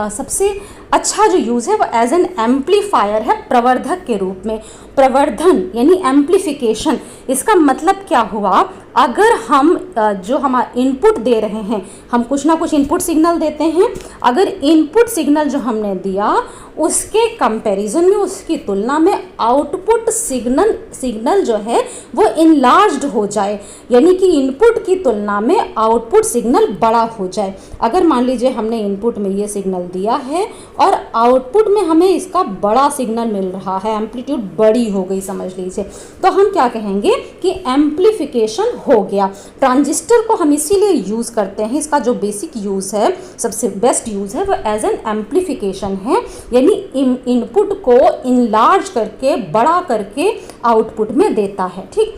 सबसे अच्छा जो यूज़ है वो एज एन एम्पलीफायर है, प्रवर्धक के रूप में। प्रवर्धन यानी एम्पलीफिकेशन, इसका मतलब क्या हुआ, अगर हम जो हमारा इनपुट दे रहे हैं, हम कुछ ना कुछ इनपुट सिग्नल देते हैं, अगर इनपुट सिग्नल जो हमने दिया उसके कंपैरिजन में, उसकी तुलना में आउटपुट सिग्नल जो है वो इनलार्ज्ड हो जाए, यानी कि इनपुट की तुलना में आउटपुट सिग्नल बड़ा हो जाए। अगर मान लीजिए हमने इनपुट में ये सिग्नल दिया है और आउटपुट में हमें इसका बड़ा सिग्नल मिल रहा है, एम्पलीट्यूड बड़ी हो गई समझ लीजिए, तो हम क्या कहेंगे कि एम्पलीफिकेशन हो गया। ट्रांजिस्टर को हम इसीलिए यूज़ करते हैं, इसका जो बेसिक यूज़ है, सबसे बेस्ट यूज़ है वो एज एन एम्पलीफिकेशन है, यानी इनपुट को इनलार्ज करके, बड़ा करके आउटपुट में देता है, ठीक।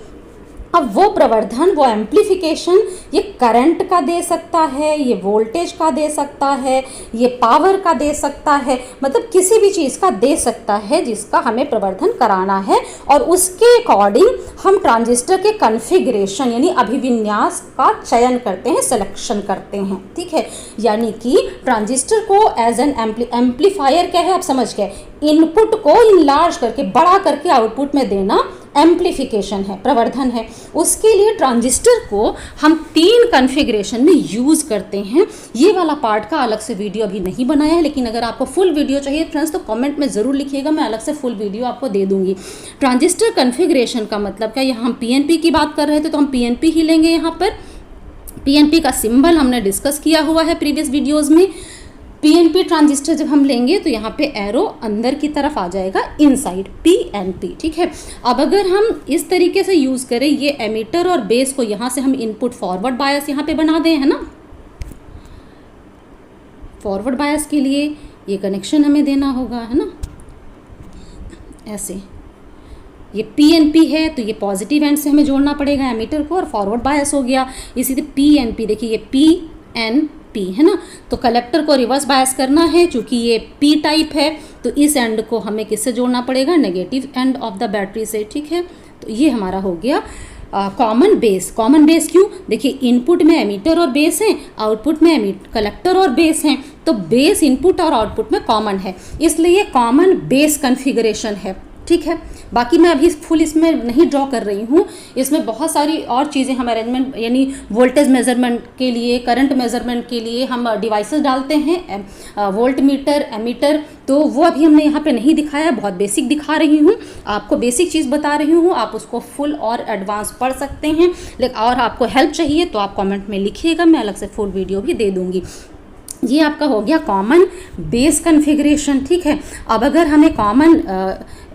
अब वो प्रवर्धन, वो एम्पलीफिकेशन ये करंट का दे सकता है, ये वोल्टेज का दे सकता है, ये पावर का दे सकता है, मतलब किसी भी चीज़ का दे सकता है जिसका हमें प्रवर्धन कराना है। और उसके अकॉर्डिंग हम ट्रांजिस्टर के कॉन्फ़िगरेशन यानी अभिविन्यास का चयन करते हैं, सिलेक्शन करते हैं, ठीक है। यानी कि ट्रांजिस्टर को एज एन एम्पलीफायर क्या है, आप समझ गए, इनपुट को इनलार्ज करके, बड़ा करके आउटपुट में देना एम्पलीफिकेशन है, प्रवर्धन है। उसके लिए ट्रांजिस्टर को हम 3 कॉन्फ़िगरेशन में यूज़ करते हैं। ये वाला पार्ट का अलग से वीडियो अभी नहीं बनाया है, लेकिन अगर आपको फुल वीडियो चाहिए फ्रेंड्स तो कमेंट में ज़रूर लिखिएगा, मैं अलग से फुल वीडियो आपको दे दूँगी। ट्रांजिस्टर कॉन्फ़िगरेशन का मतलब क्या, यहाँ हम PNP की बात कर रहे थे तो हम PNP ही लेंगे। यहाँ पर PNP का सिंबल हमने डिस्कस किया हुआ है प्रीवियस वीडियोज़ में। PNP ट्रांजिस्टर जब हम लेंगे तो यहाँ पे एरो अंदर की तरफ आ जाएगा, इनसाइड PNP, ठीक है। अब अगर हम इस तरीके से यूज़ करें, ये एमीटर और बेस को यहाँ से हम इनपुट फॉरवर्ड बायस यहाँ पे बना दें, है ना। फॉरवर्ड बायस के लिए ये कनेक्शन हमें देना होगा, है ना, ऐसे। ये PNP है तो ये पॉजिटिव एंड से हमें जोड़ना पड़ेगा एमीटर को, और फॉरवर्ड बायस हो गया। इसी तरह PNP, देखिए ये PNP है ना, तो कलेक्टर को रिवर्स बायस करना है, चूँकि ये P टाइप है तो इस एंड को हमें किससे जोड़ना पड़ेगा, negative end of the battery से, ठीक है। तो ये हमारा हो गया कॉमन बेस। कॉमन बेस क्यों, देखिए इनपुट में एमीटर और बेस हैं, आउटपुट में कलेक्टर और बेस हैं, तो बेस इनपुट और आउटपुट में कॉमन है, इसलिए कॉमन बेस कॉन्फ़िगरेशन है, ठीक है। बाकी मैं अभी फुल इसमें नहीं ड्रॉ कर रही हूँ, इसमें बहुत सारी और चीज़ें हम अरेंजमेंट यानी वोल्टेज मेजरमेंट के लिए, करंट मेजरमेंट के लिए हम डिवाइसेस डालते हैं, वोल्ट मीटर, एमीटर, तो वो अभी हमने यहाँ पे नहीं दिखाया, बहुत बेसिक दिखा रही हूँ, आपको बेसिक चीज़ बता रही हूँ, आप उसको फुल और एडवांस पढ़ सकते हैं। लेकिन और आपको हेल्प चाहिए तो आप कमेंट में लिखिएगा, मैं अलग से फुल वीडियो भी दे दूँगी। ये आपका हो गया कॉमन बेस कॉन्फ़िगरेशन, ठीक है। अब अगर हमें कॉमन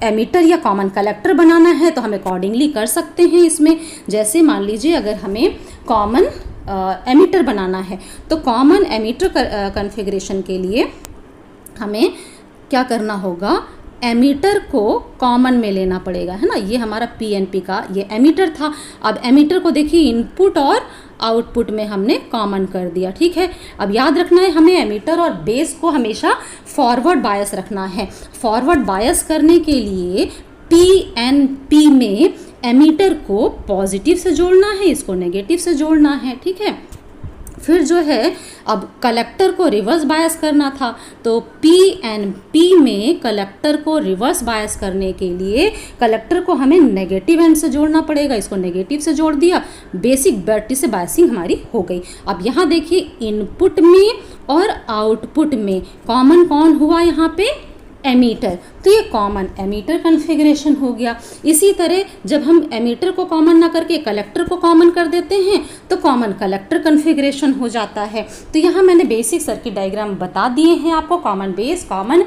एमीटर या कॉमन कलेक्टर बनाना है तो हम अकॉर्डिंगली कर सकते हैं इसमें। जैसे मान लीजिए अगर हमें कॉमन एमीटर बनाना है तो कॉमन एमीटर कॉन्फ़िगरेशन के लिए हमें क्या करना होगा, एमीटर को कॉमन में लेना पड़ेगा, है ना। ये हमारा पीएनपी का ये एमीटर था। अब एमीटर को देखिए इनपुट और आउटपुट में हमने कॉमन कर दिया, ठीक है। अब याद रखना है हमें एमीटर और बेस को हमेशा फॉरवर्ड बायस रखना है। फॉरवर्ड बायस करने के लिए पीएनपी में एमीटर को पॉजिटिव से जोड़ना है, इसको नेगेटिव से जोड़ना है, ठीक है। फिर जो है अब कलेक्टर को रिवर्स बायस करना था तो पीएनपी में कलेक्टर को रिवर्स बायस करने के लिए कलेक्टर को हमें नेगेटिव एंड से जोड़ना पड़ेगा, इसको नेगेटिव से जोड़ दिया, बेसिक बैटरी से बायसिंग हमारी हो गई। अब यहाँ देखिए इनपुट में और आउटपुट में कॉमन कौन हुआ, यहाँ पे एमीटर, तो ये कॉमन एमीटर कॉन्फ़िगरेशन हो गया। इसी तरह जब हम एमीटर को कॉमन ना करके कलेक्टर को कॉमन कर देते हैं तो कॉमन कलेक्टर कॉन्फ़िगरेशन हो जाता है। तो यहाँ मैंने बेसिक सर्किट डायग्राम बता दिए हैं आपको, कॉमन बेस, कॉमन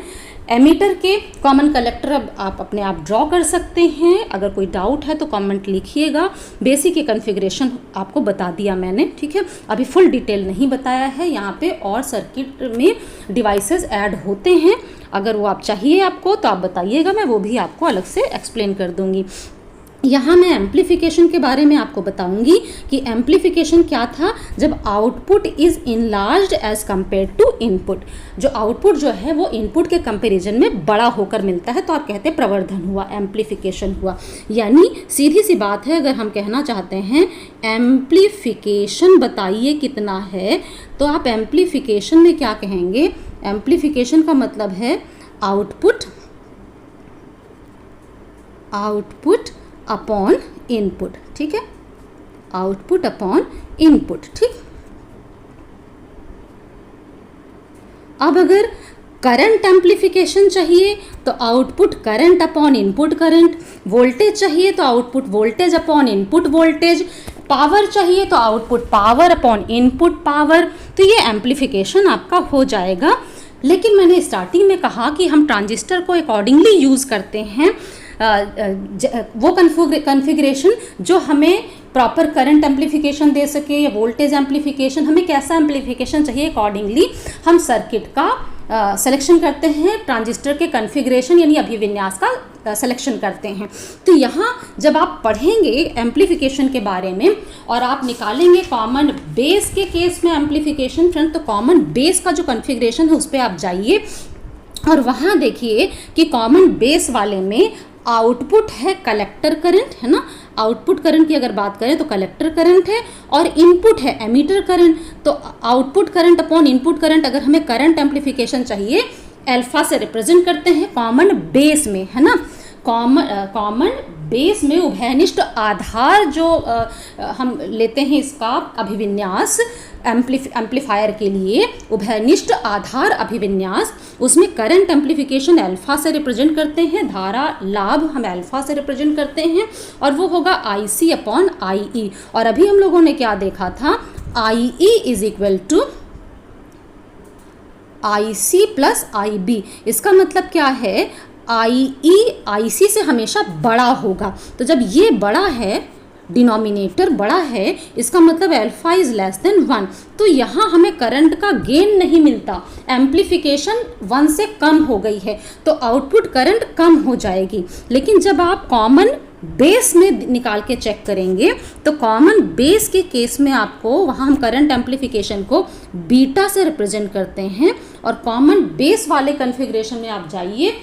एमीटर के, कॉमन कलेक्टर अब आप अपने आप ड्रॉ कर सकते हैं। अगर कोई डाउट है तो कमेंट लिखिएगा। बेसिक के कॉन्फ़िगरेशन आपको बता दिया मैंने, ठीक है। अभी फुल डिटेल नहीं बताया है, यहाँ पे और सर्किट में डिवाइसेस ऐड होते हैं, अगर वो आप चाहिए आपको तो आप बताइएगा, मैं वो भी आपको अलग से एक्सप्लेन कर दूँगी। यहाँ मैं एम्प्लीफिकेशन के बारे में आपको बताऊंगी कि एम्प्लीफिकेशन क्या था, जब output is enlarged as compare to input. जो आउटपुट जो है वो इनपुट के कंपैरिजन में बड़ा होकर मिलता है तो आप कहते हैं प्रवर्धन हुआ, एम्प्लीफिकेशन हुआ। यानी सीधी सी बात है, अगर हम कहना चाहते हैं एम्प्लीफिकेशन बताइए कितना है, तो आप एम्प्लीफिकेशन में क्या कहेंगे, एम्प्लीफिकेशन का मतलब है आउटपुट अपॉन इनपुट, ठीक है, आउटपुट अपॉन इनपुट, ठीक। अब अगर करंट एम्प्लीफिकेशन चाहिए तो output current upon input current, voltage चाहिए तो output voltage upon input voltage, power चाहिए तो output power upon input power, तो ये एम्प्लीफिकेशन आपका हो जाएगा। लेकिन मैंने स्टार्टिंग में कहा कि हम ट्रांजिस्टर को अकॉर्डिंगली यूज़ करते हैं, वो कॉन्फ़िगरेशन जो हमें प्रॉपर करंट एम्प्लीफिकेशन दे सके या वोल्टेज एम्प्लीफिकेशन, हमें कैसा एम्प्लीफिकेशन चाहिए अकॉर्डिंगली हम सर्किट का सिलेक्शन करते हैं, ट्रांजिस्टर के कॉन्फ़िगरेशन यानी अभिविन्यास का सिलेक्शन करते हैं। तो यहाँ जब आप पढ़ेंगे एम्प्लीफिकेशन के बारे में और आप निकालेंगे कॉमन बेस के केस में एम्प्लीफिकेशन फ्रेंड, तो कॉमन बेस का जो कॉन्फ़िगरेशन है उस पर आप जाइए और वहाँ देखिए कि कॉमन बेस वाले में आउटपुट है कलेक्टर करंट, है ना। आउटपुट करंट की अगर बात करें तो कलेक्टर करंट है और इनपुट है एमीटर करंट। तो output current upon input current, अगर हमें करंट एम्प्लीफिकेशन चाहिए अल्फा से रिप्रेजेंट करते हैं कॉमन बेस में, है ना। कॉमन बेस में उभयनिष्ठ आधार जो हम लेते हैं इसका अभिविन्यास एम्प्लीफायर के लिए, उभयनिष्ठ आधार अभिविन्यास, उसमें करंट एम्प्लीफिकेशन अल्फा से रिप्रेजेंट करते हैं, धारा लाभ हम अल्फा से रिप्रेजेंट करते हैं और वो होगा IC अपॉन IE। और अभी हम लोगों ने क्या देखा था, IE is equal to IC plus IB। इसका मतलब क्या है, IE IC से हमेशा बड़ा होगा। तो जब ये बड़ा है, डिनोमिनेटर बड़ा है, इसका मतलब अल्फा इज लेस देन 1, तो यहाँ हमें करंट का गेन नहीं मिलता, एम्प्लीफिकेशन 1 से कम हो गई है तो आउटपुट करंट कम हो जाएगी। लेकिन जब आप कॉमन बेस में निकाल के चेक करेंगे तो कॉमन बेस के केस में आपको वहाँ हम करंट एम्प्लीफिकेशन को बीटा से रिप्रेजेंट करते हैं और कॉमन बेस वाले कॉन्फ़िगरेशन में आप जाइए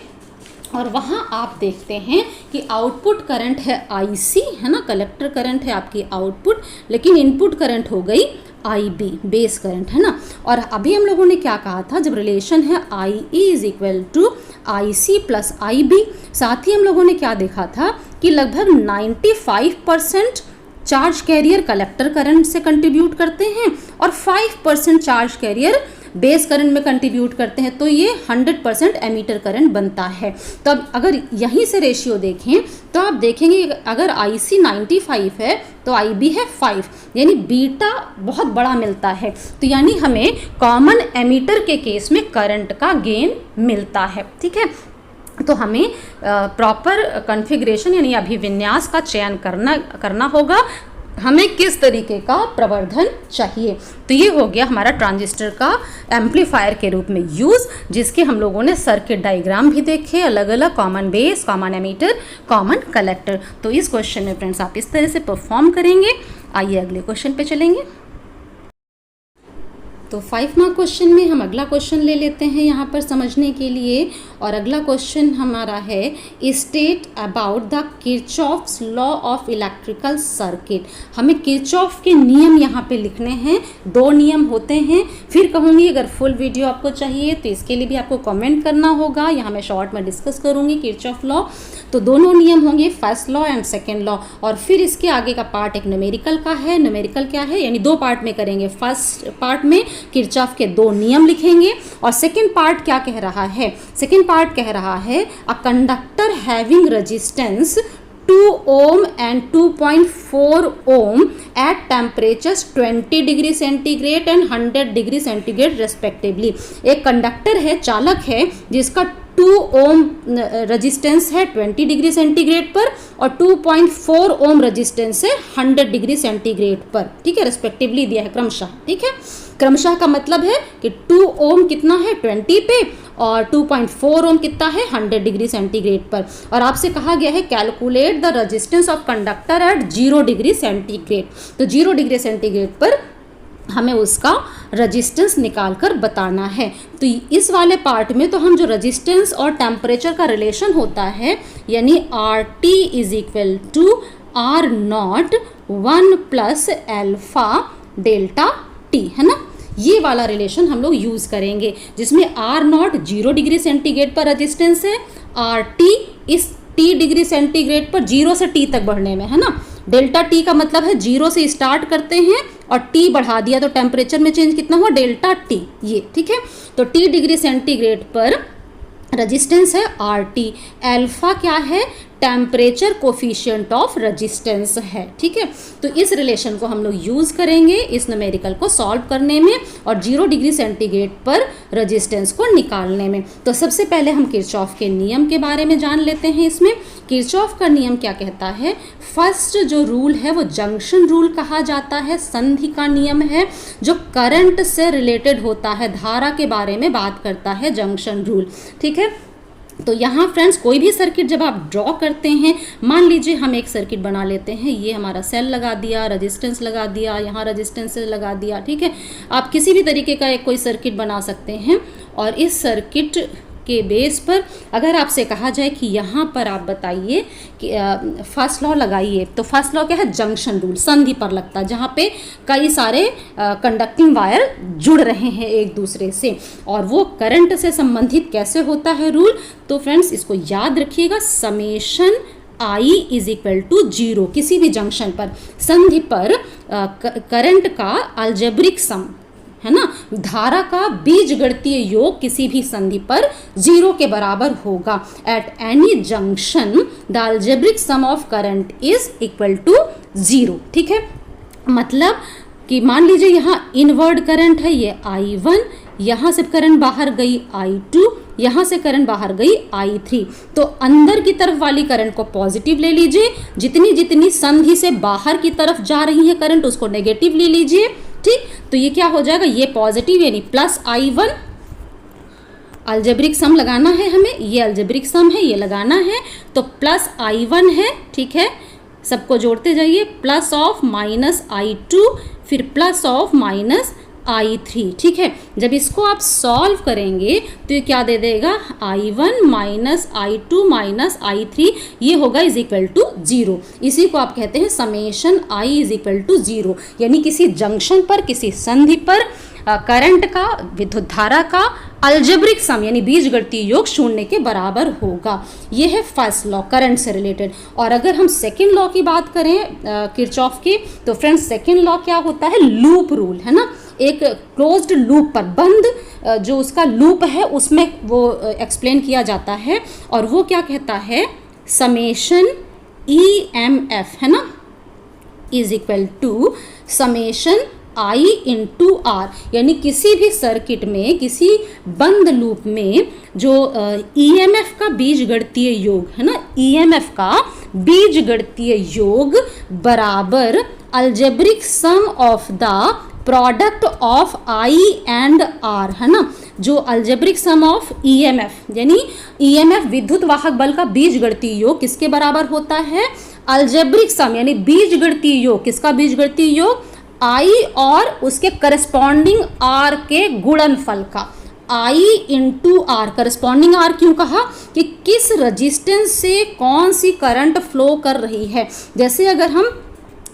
और वहाँ आप देखते हैं कि आउटपुट करंट है IC, है ना, कलेक्टर करंट है आपकी आउटपुट, लेकिन इनपुट करंट हो गई IB बेस करंट, है ना। और अभी हम लोगों ने क्या कहा था, जब रिलेशन है IE is equal to IC plus IB, साथ ही हम लोगों ने क्या देखा था कि लगभग 95% चार्ज कैरियर कलेक्टर करंट से कंट्रीब्यूट करते हैं और 5% चार्ज कैरियर बेस करंट में कंट्रीब्यूट करते हैं, तो ये 100% एमीटर करंट बनता है। तो अब अगर यहीं से रेशियो देखें तो आप देखेंगे अगर IC 95 है तो IB है 5, यानी बीटा बहुत बड़ा मिलता है। तो यानी हमें कॉमन एमीटर के केस में करंट का गेन मिलता है, ठीक है। तो हमें प्रॉपर कॉन्फ़िगरेशन यानी अभिविन्यास का चयन करना होगा, हमें किस तरीके का प्रवर्धन चाहिए। तो ये हो गया हमारा ट्रांजिस्टर का एम्पलीफायर के रूप में यूज़, जिसके हम लोगों ने सर्किट डायग्राम भी देखे, अलग अलग common base, common ammeter, common collector. तो इस क्वेश्चन में फ्रेंड्स आप इस तरह से परफॉर्म करेंगे। आइए अगले क्वेश्चन पे चलेंगे। तो 5 मार्क क्वेश्चन में हम अगला क्वेश्चन ले लेते हैं यहाँ पर समझने के लिए, और अगला क्वेश्चन हमारा है state about the Kirchhoff's law of electrical circuit. हमें किरचॉफ के नियम यहाँ पे लिखने हैं, 2 नियम होते हैं। फिर कहूँगी अगर फुल वीडियो आपको चाहिए तो इसके लिए भी आपको कमेंट करना होगा, यहाँ मैं शॉर्ट में डिस्कस करूँगी किरचॉफ लॉ। तो दोनों नियम होंगे, first law and second law, और फिर इसके आगे का पार्ट एक न्यूमेरिकल का है। न्यूमेरिकल क्या है, यानी 2 पार्ट में करेंगे। फर्स्ट पार्ट में किरचॉफ के 2 नियम लिखेंगे, और सेकेंड पार्ट क्या कह रहा है, सेकेंड पार्ट कह रहा है a conductor having resistance 2 ohm and 2.4 ohm at temperatures 20 degree centigrade and 100 degree centigrade respectively. एक कंडक्टर है, चालक है, जिसका 2 ohm रजिस्टेंस है 20 डिग्री सेंटीग्रेड पर और 2.4 ohm रजिस्टेंस है 100 डिग्री सेंटीग्रेड पर, ठीक है, रेस्पेक्टिवली दिया है क्रमशः, ठीक है। क्रमशः का मतलब है कि 2 ohm कितना है 20 पे और 2.4 ohm कितना है 100 डिग्री सेंटीग्रेड पर। और आपसे कहा गया है calculate the resistance of conductor at 0 degree centigrade. तो 0 डिग्री सेंटीग्रेड पर हमें उसका रेजिस्टेंस निकाल कर बताना है। तो इस वाले पार्ट में तो हम जो रेजिस्टेंस और टेम्परेचर का रिलेशन होता है, यानी RT is equal to R0 1 plus alpha delta T, है ना, ये वाला रिलेशन हम लोग यूज़ करेंगे, जिसमें R0 0 डिग्री सेंटीग्रेड पर रेजिस्टेंस है, RT इस T डिग्री सेंटीग्रेड पर 0 से T तक बढ़ने में, है ना। डेल्टा T का मतलब है 0 से स्टार्ट करते हैं और T बढ़ा दिया तो टेम्परेचर में चेंज कितना हुआ, डेल्टा T, ये ठीक है। तो T डिग्री सेंटीग्रेड पर रेजिस्टेंस है RT, अल्फा क्या है, टेम्परेचर कोफिशिएंट ऑफ रेजिस्टेंस है, ठीक है। तो इस रिलेशन को हम लोग यूज़ करेंगे इस न्यूमेरिकल को सॉल्व करने में और 0 डिग्री सेंटीग्रेड पर रेजिस्टेंस को निकालने में। तो सबसे पहले हम किरचॉफ के नियम के बारे में जान लेते हैं। इसमें किरचॉफ का नियम क्या कहता है, फर्स्ट जो रूल है वो जंक्शन रूल कहा जाता है, संधि का नियम है जो करंट से रिलेटेड होता है, धारा के बारे में बात करता है जंक्शन रूल, ठीक है। तो यहाँ फ्रेंड्स कोई भी सर्किट जब आप ड्रॉ करते हैं, मान लीजिए हम एक सर्किट बना लेते हैं, ये हमारा सेल लगा दिया, रेजिस्टेंस लगा दिया, यहाँ रेजिस्टेंस लगा दिया, ठीक है। आप किसी भी तरीके का एक कोई सर्किट बना सकते हैं, और इस सर्किट के बेस पर अगर आपसे कहा जाए कि यहाँ पर आप बताइए कि फर्स्ट लॉ लगाइए, तो फर्स्ट लॉ क्या है, जंक्शन रूल, संधि पर लगता है, जहाँ पे कई सारे कंडक्टिंग वायर जुड़ रहे हैं एक दूसरे से, और वो करंट से संबंधित कैसे होता है रूल। तो फ्रेंड्स इसको याद रखिएगा, summation I is equal to 0, किसी भी जंक्शन पर संधि पर करंट का अलजेब्रिक सम, है ना, धारा का बीजगणितीय योग किसी भी संधि पर 0 के बराबर होगा। At any junction the algebraic sum of current is equal to 0, ठीक है। मतलब कि मान लीजिए यहाँ इनवर्ड करंट है, ये I1, यहाँ से करंट बाहर गई I2, यहाँ से करंट बाहर गई I3, तो अंदर की तरफ वाली करंट को पॉजिटिव ले लीजिए, जितनी जितनी संधि से बाहर की तरफ जा रही है करंट उसको नेगेटिव ले लीजिए, ठीक। तो ये क्या हो जाएगा, ये पॉजिटिव यानी प्लस I1, अलजेब्रिक सम लगाना है हमें, ये अलजेब्रिक सम है, ये लगाना है, तो प्लस I1 है, ठीक है, सबको जोड़ते जाइए, प्लस ऑफ माइनस I2, फिर प्लस ऑफ माइनस I3, ठीक है। जब इसको आप सॉल्व करेंगे तो ये क्या दे देगा, I1 minus I2 minus I3, ये होगा इज इक्वल टू 0। इसी को आप कहते हैं summation I is equal to 0, यानी किसी जंक्शन पर, किसी संधि पर करंट का, विद्युत धारा का अलजेब्रिक सम यानी बीजगणितीय योग शून्य के बराबर होगा। ये है फर्स्ट लॉ करंट से रिलेटेड। और अगर हम सेकंड लॉ की बात करें किरचॉफ की, तो फ्रेंड्स सेकंड लॉ क्या होता है, लूप रूल, है ना। एक क्लोज्ड लूप पर, बंद जो उसका लूप है उसमें वो एक्सप्लेन किया जाता है, और वो क्या कहता है, समेशन EMF, है ना, is equal to summation I into R, यानी किसी भी सर्किट में, किसी बंद लूप में जो EMF का बीजगणितीय योग है ना, EMF का बीजगणितीय योग बराबर algebraic sum of the product of I and R, है ना। जो अलजेब्रिक सम ऑफ EMF यानी EMF विद्युत वाहक बल का बीजगणितीय योग किसके बराबर होता है, अलजेब्रिक सम यानी बीजगणितीय योग, किसका बीजगणितीय योग, I और उसके करस्पॉन्डिंग R के गुणनफल का, I into R. Corresponding R क्यों कहा, कि किस रजिस्टेंस से कौन सी करंट फ्लो कर रही है। जैसे अगर हम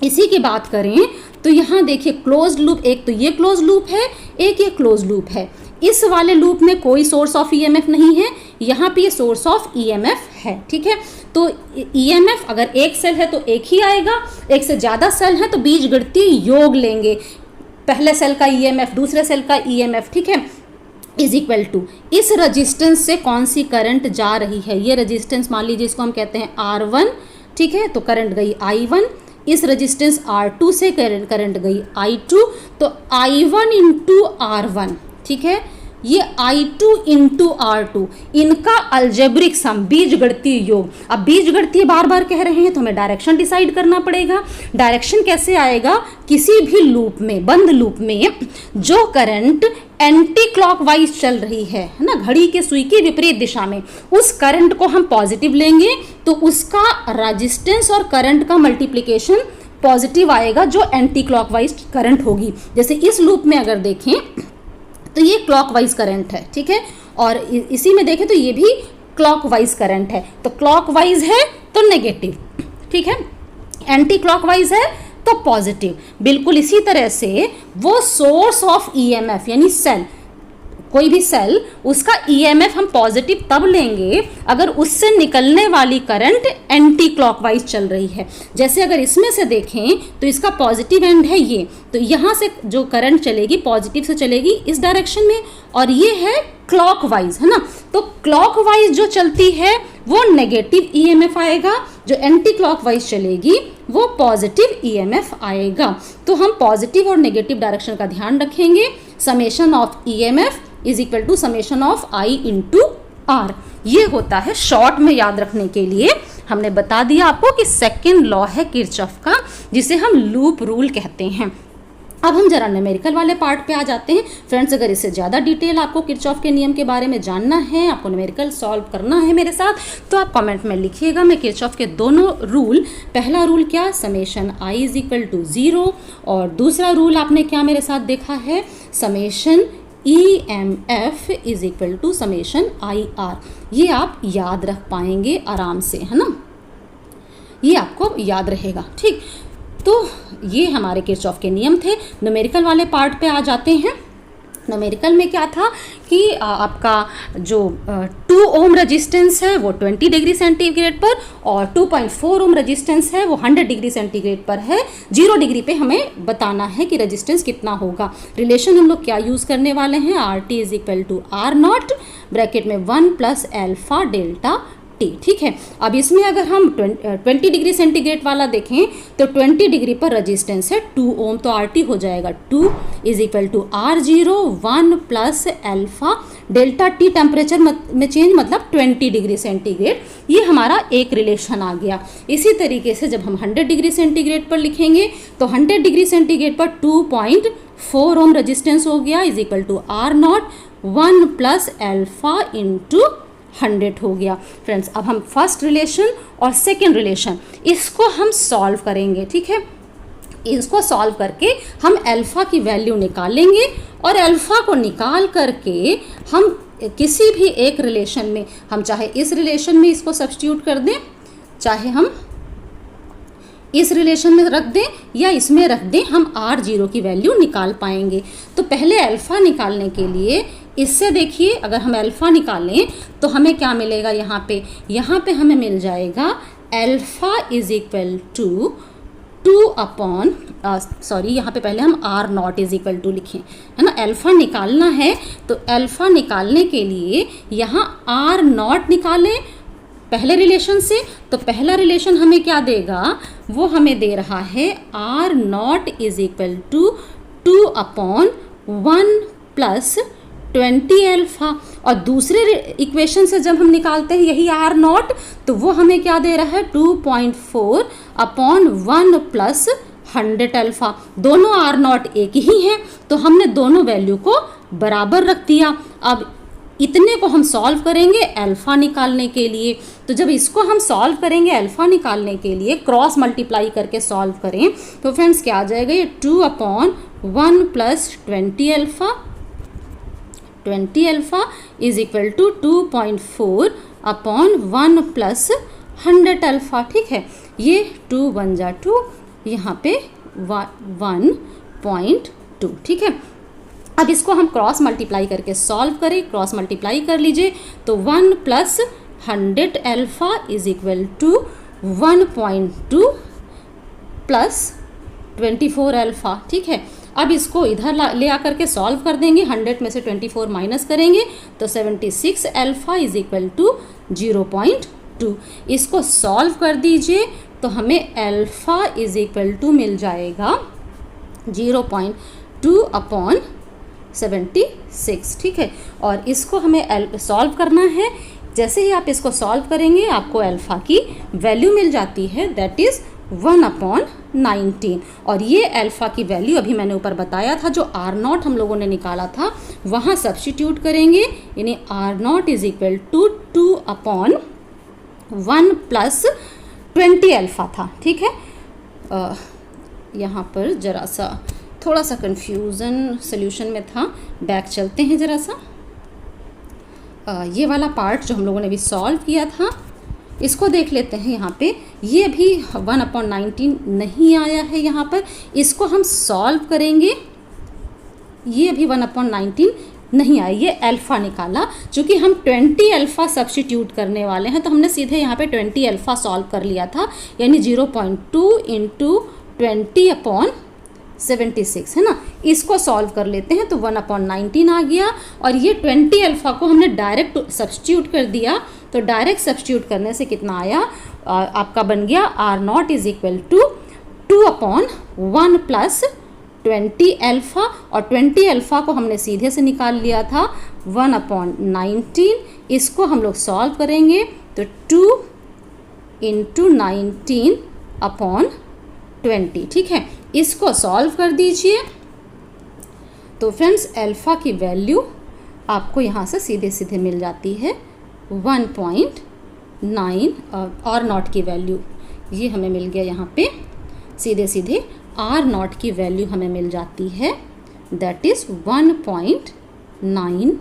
इसी की बात करें तो यहाँ देखिए क्लोज्ड लूप, एक तो ये क्लोज्ड लूप है, एक ये क्लोज्ड लूप है। इस वाले लूप में कोई सोर्स ऑफ EMF नहीं है, यहाँ पे ये सोर्स ऑफ EMF है, ठीक है। तो EMF अगर एक सेल है तो एक ही आएगा, एक से ज़्यादा सेल है तो बीजगणितीय योग लेंगे, पहले सेल का EMF, दूसरे सेल का EMF, ठीक है, इज इक्वल टू इस रजिस्टेंस से कौन सी करंट जा रही है। ये रजिस्टेंस मान लीजिए इसको हम कहते हैं R1, ठीक है, तो करंट गई I1। इस रजिस्टेंस R2 से करंट गई I2, तो I1 इंटू R1, ठीक है, ये I2 इंटू R2, इनका अलजेब्रिक सम बीजगणितीय योग। अब बीजगणितीय बार बार कह रहे हैं तो हमें डायरेक्शन डिसाइड करना पड़ेगा। डायरेक्शन कैसे आएगा, किसी भी लूप में, बंद लूप में जो करंट एंटी क्लॉकवाइज चल रही है ना, घड़ी के सुई की विपरीत दिशा में, उस करंट को हम पॉजिटिव लेंगे तो उसका रेजिस्टेंस और करंट का मल्टीप्लिकेशन पॉजिटिव आएगा जो एंटी क्लॉकवाइज करंट होगी। जैसे इस लूप में अगर देखें तो ये क्लॉकवाइज करंट है, ठीक है, और इसी में देखें तो ये भी क्लॉकवाइज करंट है। तो क्लॉकवाइज है तो नेगेटिव, ठीक है, एंटी क्लॉकवाइज है तो पॉजिटिव। बिल्कुल इसी तरह से वो सोर्स ऑफ EMF यानी सेल, कोई भी सेल, उसका EMF हम पॉजिटिव तब लेंगे अगर उससे निकलने वाली करंट एंटी क्लॉकवाइज चल रही है। जैसे अगर इसमें से देखें तो इसका पॉजिटिव एंड है ये, तो यहाँ से जो करंट चलेगी पॉजिटिव से चलेगी इस डायरेक्शन में, और ये है क्लॉकवाइज, है ना। तो क्लॉकवाइज जो चलती है वो नेगेटिव EMF आएगा, जो एंटी क्लॉकवाइज चलेगी वो पॉजिटिव EMF आएगा। तो हम पॉजिटिव और नेगेटिव डायरेक्शन का ध्यान रखेंगे। Summation of EMF is equal to summation of I into R. ये होता है शॉर्ट में याद रखने के लिए। हमने बता दिया आपको कि सेकेंड लॉ है किरचॉफ का, जिसे हम लूप रूल कहते हैं। अब हम जरा न्यूमेरिकल वाले पार्ट पे आ जाते हैं। फ्रेंड्स, अगर इससे ज़्यादा डिटेल आपको किरचॉफ के नियम के बारे में जानना है, आपको न्यूमेरिकल सॉल्व करना है मेरे साथ, तो आप कमेंट में लिखिएगा। मैं किरचॉफ के दोनों रूल, पहला रूल क्या, summation I is equal to 0, और दूसरा रूल आपने क्या मेरे साथ देखा है, summation EMF is equal to summation IR। ये आप याद रख पाएंगे आराम से, है ना, ये आपको याद रहेगा, ठीक। तो ये हमारे किरचॉफ के नियम थे। न्यूमेरिकल वाले पार्ट पे आ जाते हैं। न्यूमेरिकल में क्या था कि आपका जो 2 ओम रेजिस्टेंस है वो 20 डिग्री सेंटीग्रेड पर, और 2.4 ओम रेजिस्टेंस है वो 100 डिग्री सेंटीग्रेड पर है। 0 डिग्री पे हमें बताना है कि रेजिस्टेंस कितना होगा। रिलेशन हम लोग क्या यूज़ करने वाले हैं, RT is equal to R0 bracket में 1 प्लस एल्फा डेल्टा T, ठीक है। अब इसमें अगर हम 20 डिग्री सेंटीग्रेड वाला देखें तो 20 डिग्री पर रेजिस्टेंस है 2 ओम, तो RT हो जाएगा 2 is equal to R0 1 plus alpha delta T temperature में चेंज, मतलब 20 डिग्री सेंटीग्रेड। ये हमारा एक रिलेशन आ गया। इसी तरीके से जब हम 100 डिग्री सेंटीग्रेड पर लिखेंगे तो 100 डिग्री सेंटीग्रेड पर 2.4 ओम रेजिस्टेंस हो गया is equal to R0 1 plus alpha into 100 हो गया। फ्रेंड्स, अब हम फर्स्ट रिलेशन और सेकेंड रिलेशन इसको हम सॉल्व करेंगे, ठीक है। इसको सॉल्व करके हम अल्फ़ा की वैल्यू निकालेंगे और अल्फ़ा को निकाल करके हम किसी भी एक रिलेशन में, हम चाहे इस रिलेशन में इसको सब्स्टिट्यूट कर दें, चाहे हम इस रिलेशन में रख दें या इसमें रख दें, हम R0 की वैल्यू निकाल पाएंगे। तो पहले अल्फ़ा निकालने के लिए इससे देखिए, अगर हम अल्फ़ा निकालें तो हमें क्या मिलेगा, यहाँ पे हमें मिल जाएगा alpha is equal to 2 upon यहाँ पे पहले हम R0 इज इक्वल टू लिखें, है ना। अल्फ़ा निकालना है तो अल्फ़ा निकालने के लिए यहाँ R0 निकालें पहले रिलेशन से, तो पहला रिलेशन हमें क्या देगा, वो हमें दे रहा है R0 is equal to 2 upon 1 plus 20 alpha. और दूसरे इक्वेशन से जब हम निकालते हैं यही R0, तो वो हमें क्या दे रहा है 2.4 अपॉन 1 प्लस 100 अल्फ़ा। दोनों R0 एक ही हैं, तो हमने दोनों वैल्यू को बराबर रख दिया। अब इतने को हम सॉल्व करेंगे अल्फ़ा निकालने के लिए। तो जब इसको हम सॉल्व करेंगे अल्फ़ा निकालने के लिए, क्रॉस मल्टीप्लाई करके सॉल्व करें, तो फ्रेंड्स क्या आ जाएगा, ये 2 upon 1 plus 20 alpha is equal to 2.4 upon 1 plus 100 alpha. ठीक है, ये 2 1 जा 2, यहाँ पे 1.2। ठीक है, अब इसको हम क्रॉस मल्टीप्लाई करके सॉल्व करें, क्रॉस मल्टीप्लाई कर लीजिए, तो 1 plus 100 alpha is equal to 1.2 plus 24 alpha. ठीक है, अब इसको इधर ले आकर के सॉल्व कर देंगे, 100 में से 24 माइनस करेंगे तो 76 अल्फ़ा इज इक्वल टू 0.2। इसको सॉल्व कर दीजिए तो हमें अल्फ़ा इज इक्वल टू मिल जाएगा 0.2 अपॉन 76। ठीक है, और इसको हमें सॉल्व करना है। जैसे ही आप इसको सॉल्व करेंगे आपको अल्फ़ा की वैल्यू मिल जाती है, दैट इज़ 1 अपॉन 19। और ये अल्फ़ा की वैल्यू अभी मैंने ऊपर बताया था, जो R0 हम लोगों ने निकाला था वहाँ सब्स्टिट्यूट करेंगे, यानी R0 is equal to 2 upon 1 plus 20 alpha था। ठीक है, यहाँ पर ज़रा सा थोड़ा सा कन्फ्यूज़न सोल्यूशन में था, बैक चलते हैं ज़रा सा। ये वाला पार्ट जो हम लोगों ने भी सॉल्व किया था इसको देख लेते हैं। यहाँ पे ये भी 1/19 नहीं आया है, यहाँ पर इसको हम सॉल्व करेंगे, ये भी 1/19 नहीं आया, ये अल्फ़ा निकाला। चूँकि हम 20 अल्फ़ा सब्स्टिट्यूट करने वाले हैं तो हमने सीधे यहाँ पे 20 अल्फ़ा सॉल्व कर लिया था, यानी 0.2 इंटू 20 अपॉन 76, है ना। इसको सॉल्व कर लेते हैं तो 1/19 आ गया, और ये 20 अल्फ़ा को हमने डायरेक्ट सब्स्टिट्यूट कर दिया, तो डायरेक्ट सब्स्टिट्यूट करने से कितना आया, आपका बन गया R0 is equal to 2 upon 1 plus 20 alpha, और 20 अल्फ़ा को हमने सीधे से निकाल लिया था 1/19। इसको हम लोग सॉल्व करेंगे तो 2 इंटू 19 अपॉन 20। ठीक है, इसको सॉल्व कर दीजिए तो फ्रेंड्स अल्फ़ा की वैल्यू आपको यहाँ से सीधे सीधे मिल जाती है 1.9, R0 की वैल्यू ये हमें मिल गया, यहाँ पे सीधे सीधे R0 की वैल्यू हमें मिल जाती है, दैट इज़ 1.9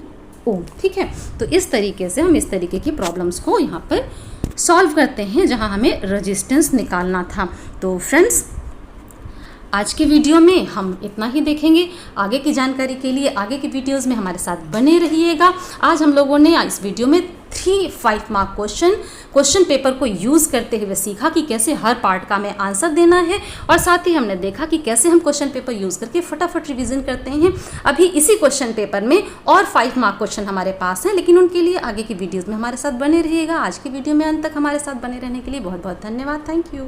ओम। ठीक है, तो इस तरीके से हम इस तरीके की प्रॉब्लम्स को यहाँ पर सॉल्व करते हैं जहाँ हमें रेजिस्टेंस निकालना था। तो फ्रेंड्स आज के वीडियो में हम इतना ही देखेंगे। आगे की जानकारी के लिए आगे की वीडियोस में हमारे साथ बने रहिएगा। आज हम लोगों ने इस वीडियो में 3 5 मार्क क्वेश्चन पेपर को यूज़ करते हुए सीखा कि कैसे हर पार्ट का हमें आंसर देना है, और साथ ही हमने देखा कि कैसे हम क्वेश्चन पेपर यूज़ करके फटाफट रिवीजन करते हैं। अभी इसी क्वेश्चन पेपर में और 5 मार्क क्वेश्चन हमारे पास हैं, लेकिन उनके लिए आगे की वीडियोज़ में हमारे साथ बने रहिएगा। आज की वीडियो में अंत तक हमारे साथ बने रहने के लिए बहुत बहुत धन्यवाद। Thank you.